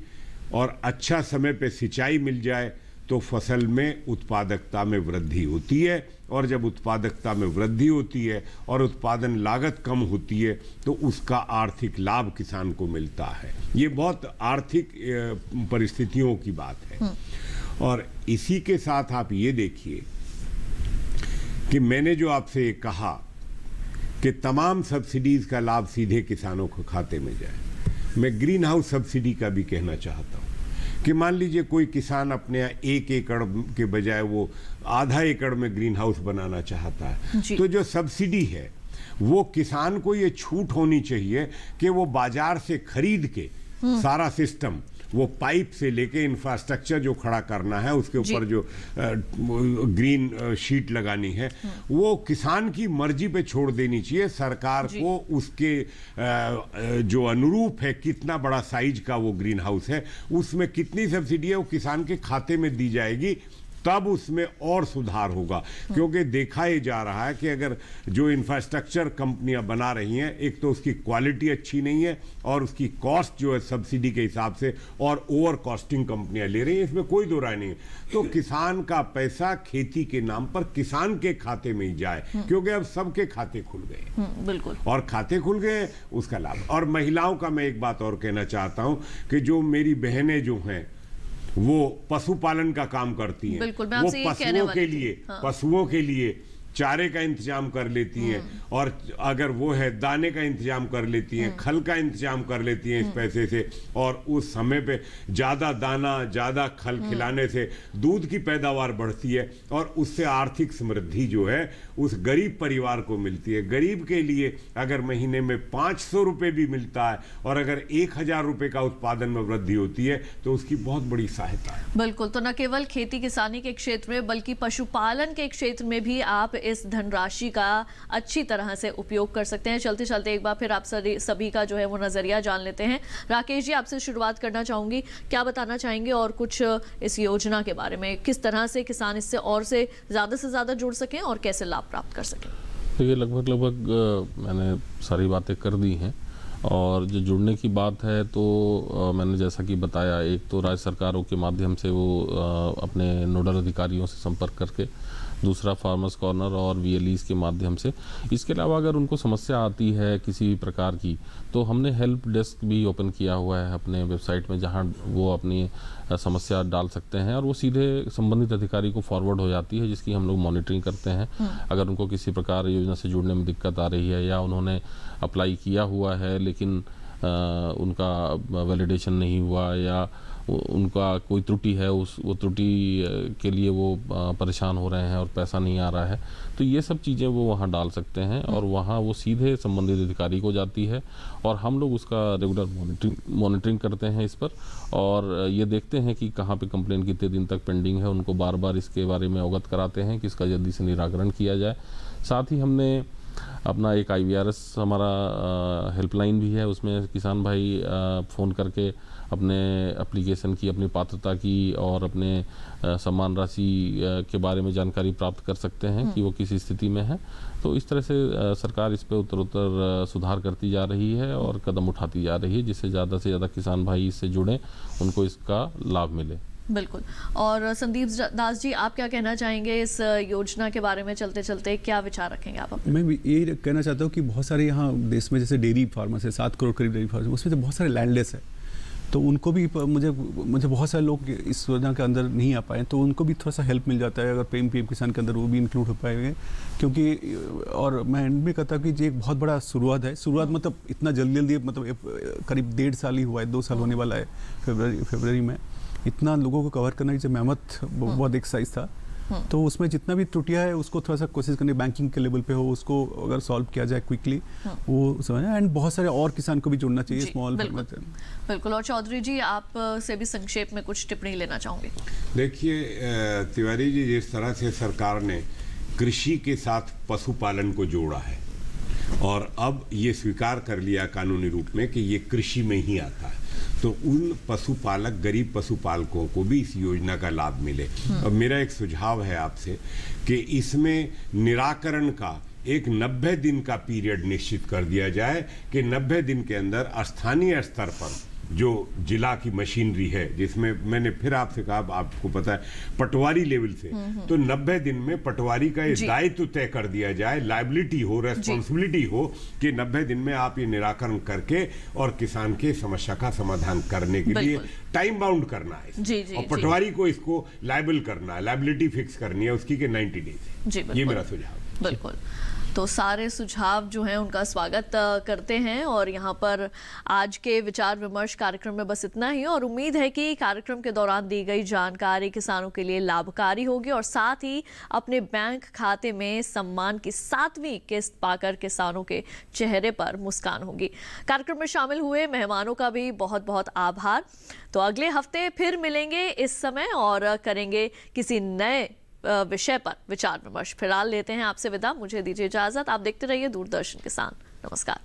[SPEAKER 1] और अच्छा समय पे सिंचाई मिल जाए तो फसल में उत्पादकता में वृद्धि होती है। और जब उत्पादकता में वृद्धि होती है और उत्पादन लागत कम होती है तो उसका आर्थिक लाभ किसान को मिलता है। ये बहुत आर्थिक परिस्थितियों की बात है। और इसी के साथ आप ये देखिए कि मैंने जो आपसे कहा कि तमाम सब्सिडीज़ का लाभ सीधे किसानों को खाते में जाए, मैं ग्रीन हाउस सब्सिडी का भी कहना चाहता हूँ कि मान लीजिए कोई किसान अपने यहाँ 1 एकड़ के बजाय वो आधा एकड़ में ग्रीन हाउस बनाना चाहता है, तो जो सब्सिडी है वो किसान को ये छूट होनी चाहिए कि वो बाजार से खरीद के सारा सिस्टम, वो पाइप से लेके इंफ्रास्ट्रक्चर जो खड़ा करना है, उसके ऊपर जो ग्रीन शीट लगानी है, वो किसान की मर्जी पे छोड़ देनी चाहिए। सरकार को उसके जो अनुरूप है, कितना बड़ा साइज का वो ग्रीन हाउस है, उसमें कितनी सब्सिडी है वो किसान के खाते में दी जाएगी, तब उसमें और सुधार होगा। क्योंकि देखा ही जा रहा है कि अगर जो इंफ्रास्ट्रक्चर कंपनियां बना रही हैं, एक तो उसकी क्वालिटी अच्छी नहीं है और उसकी कॉस्ट जो है सब्सिडी के हिसाब से और ओवर कॉस्टिंग कंपनियां ले रही हैं, इसमें कोई दो राय नहीं है। तो किसान का पैसा खेती के नाम पर किसान के खाते में ही जाए, क्योंकि अब सबके खाते खुल गए,
[SPEAKER 5] बिल्कुल,
[SPEAKER 1] और खाते खुल गए उसका लाभ। और महिलाओं का मैं एक बात और कहना चाहता हूं कि जो मेरी बहनें जो हैं वो पशुपालन का काम करती हैं, वो पशुओं के लिए चारे का इंतजाम कर लेती हैं, और अगर वो है दाने का इंतजाम कर लेती हैं, खल का इंतजाम कर लेती हैं इस पैसे से, और उस समय पे ज़्यादा दाना ज़्यादा खल खिलाने से दूध की पैदावार बढ़ती है और उससे आर्थिक समृद्धि जो है उस गरीब परिवार को मिलती है। गरीब के लिए अगर महीने में 500 रुपये भी मिलता है और अगर 1000 रुपये का उत्पादन में वृद्धि होती है तो उसकी बहुत बड़ी सहायता है।
[SPEAKER 5] बिल्कुल, तो न केवल खेती किसानी के क्षेत्र में बल्कि पशुपालन के क्षेत्र में भी आप इस धनराशि का अच्छी तरह से उपयोग कर सकते हैं। चलते चलते एक बार फिर आप सभी का जो है वो नजरिया जान लेते हैं। राकेश जी, आपसे शुरुआत करना चाहूंगी, क्या बताना चाहेंगे और कुछ इस योजना के बारे में, किस तरह से किसान इससे और से ज्यादा जुड़ सकें और कैसे लाभ प्राप्त कर सकें?
[SPEAKER 6] देखिए, लगभग मैंने सारी बातें कर दी हैं, और जो जुड़ने की बात है तो मैंने जैसा कि बताया, एक तो राज्य सरकारों के माध्यम से वो अपने नोडल अधिकारियों से संपर्क करके, दूसरा फार्मर्स कॉर्नर और VLEs के माध्यम से। इसके अलावा अगर उनको समस्या आती है किसी भी प्रकार की तो हमने हेल्प डेस्क भी ओपन किया हुआ है अपने वेबसाइट में, जहां वो अपनी समस्या डाल सकते हैं और वो सीधे संबंधित अधिकारी को फॉरवर्ड हो जाती है, जिसकी हम लोग मॉनिटरिंग करते हैं। अगर उनको किसी प्रकार योजना से जुड़ने में दिक्कत आ रही है या उन्होंने अप्लाई किया हुआ है लेकिन उनका वैलिडेशन नहीं हुआ या उनका कोई त्रुटि है, वो त्रुटि के लिए वो परेशान हो रहे हैं और पैसा नहीं आ रहा है, तो ये सब चीज़ें वो वहाँ डाल सकते हैं और वहाँ वो सीधे संबंधित अधिकारी को जाती है और हम लोग उसका रेगुलर मॉनिटरिंग करते हैं इस पर, और ये देखते हैं कि कहाँ पे कंप्लेन कितने दिन तक पेंडिंग है, उनको बार बार इसके बारे में अवगत कराते हैं कि इसका जल्दी से निराकरण किया जाए। साथ ही हमने अपना एक IVRS हमारा हेल्पलाइन भी है, उसमें किसान भाई फ़ोन करके अपने एप्लीकेशन की, अपनी पात्रता की और अपने सम्मान राशि के बारे में जानकारी प्राप्त कर सकते हैं कि वो किस स्थिति में है। तो इस तरह से सरकार इस पे उत्तरोत्तर सुधार करती जा रही है और कदम उठाती जा रही है, जिससे ज़्यादा से ज़्यादा किसान भाई इससे जुड़ें, उनको इसका लाभ मिले।
[SPEAKER 5] बिल्कुल। और संदीप दास जी, आप क्या कहना चाहेंगे इस योजना के बारे में? चलते चलते क्या विचार रखेंगे आप अपने?
[SPEAKER 9] मैं ये कहना चाहता हूँ कि बहुत सारे यहाँ देश में जैसे डेयरी फार्मर्स है, 7 करोड़ करीब डेयरी फार्मर्स, उसमें से बहुत सारे लैंडलेस है, तो उनको भी मुझे बहुत सारे लोग इस योजना के अंदर नहीं आ पाए, तो उनको भी थोड़ा सा हेल्प मिल जाता है अगर PM किसान के अंदर वो भी इंक्लूड हो पाएंगे। क्योंकि और मैं एंड में कहता हूँ कि ये एक बहुत बड़ा शुरुआत है। शुरुआत मतलब इतना जल्दी मतलब करीब 1.5 साल ही हुआ है, 2 साल होने वाला है फरवरी में। इतना लोगों को कवर करना जैसे मेहनत बहुत एक्सरसाइज था, तो उसमें जितना भी त्रुटियां है उसको थोड़ा सा कोशिश करनी, बैंकिंग के लेवल पे हो उसको अगर सॉल्व किया जाए क्विकली, वो समझना। एंड बहुत सारे और किसान को भी जुड़ना चाहिए, स्मॉल।
[SPEAKER 5] बिल्कुल। और चौधरी जी, आप से भी संक्षेप में कुछ टिप्पणी लेना चाहूँगी।
[SPEAKER 1] देखिए तिवारी जी, जिस तरह से सरकार ने कृषि के साथ पशुपालन को जोड़ा है और अब ये स्वीकार कर लिया कानूनी रूप में कि ये कृषि में ही आता है, तो उन पशुपालक, गरीब पशुपालकों को भी इस योजना का लाभ मिले। और मेरा एक सुझाव है आपसे कि इसमें निराकरण का एक 90 दिन का पीरियड निश्चित कर दिया जाए कि 90 दिन के अंदर स्थानीय स्तर पर जो जिला की मशीनरी है, जिसमें मैंने फिर आपसे कहा, आपको पता है पटवारी लेवल से, तो 90 दिन में पटवारी का ये दायित्व तय कर दिया जाए, लायबिलिटी हो, रेस्पॉन्सिबिलिटी हो कि 90 दिन में आप ये निराकरण करके और किसान के समस्या का समाधान करने के लिए टाइम बाउंड करना है और पटवारी को इसको लायबल करना है, लायबिलिटी फिक्स करनी है उसकी के 90 डेज। ये मेरा सुझाव है।
[SPEAKER 5] बिल्कुल। तो सारे सुझाव जो हैं उनका स्वागत करते हैं और यहाँ पर आज के विचार विमर्श कार्यक्रम में बस इतना ही, और उम्मीद है कि कार्यक्रम के दौरान दी गई जानकारी किसानों के लिए लाभकारी होगी और साथ ही अपने बैंक खाते में सम्मान की 7वीं किस्त पाकर किसानों के चेहरे पर मुस्कान होगी। कार्यक्रम में शामिल हुए मेहमानों का भी बहुत बहुत आभार। तो अगले हफ्ते फिर मिलेंगे इस समय और करेंगे किसी नए विषय पर विचार विमर्श। फिलहाल लेते हैं आपसे विदा, मुझे दीजिए इजाजत। आप देखते रहिए दूरदर्शन किसान। नमस्कार।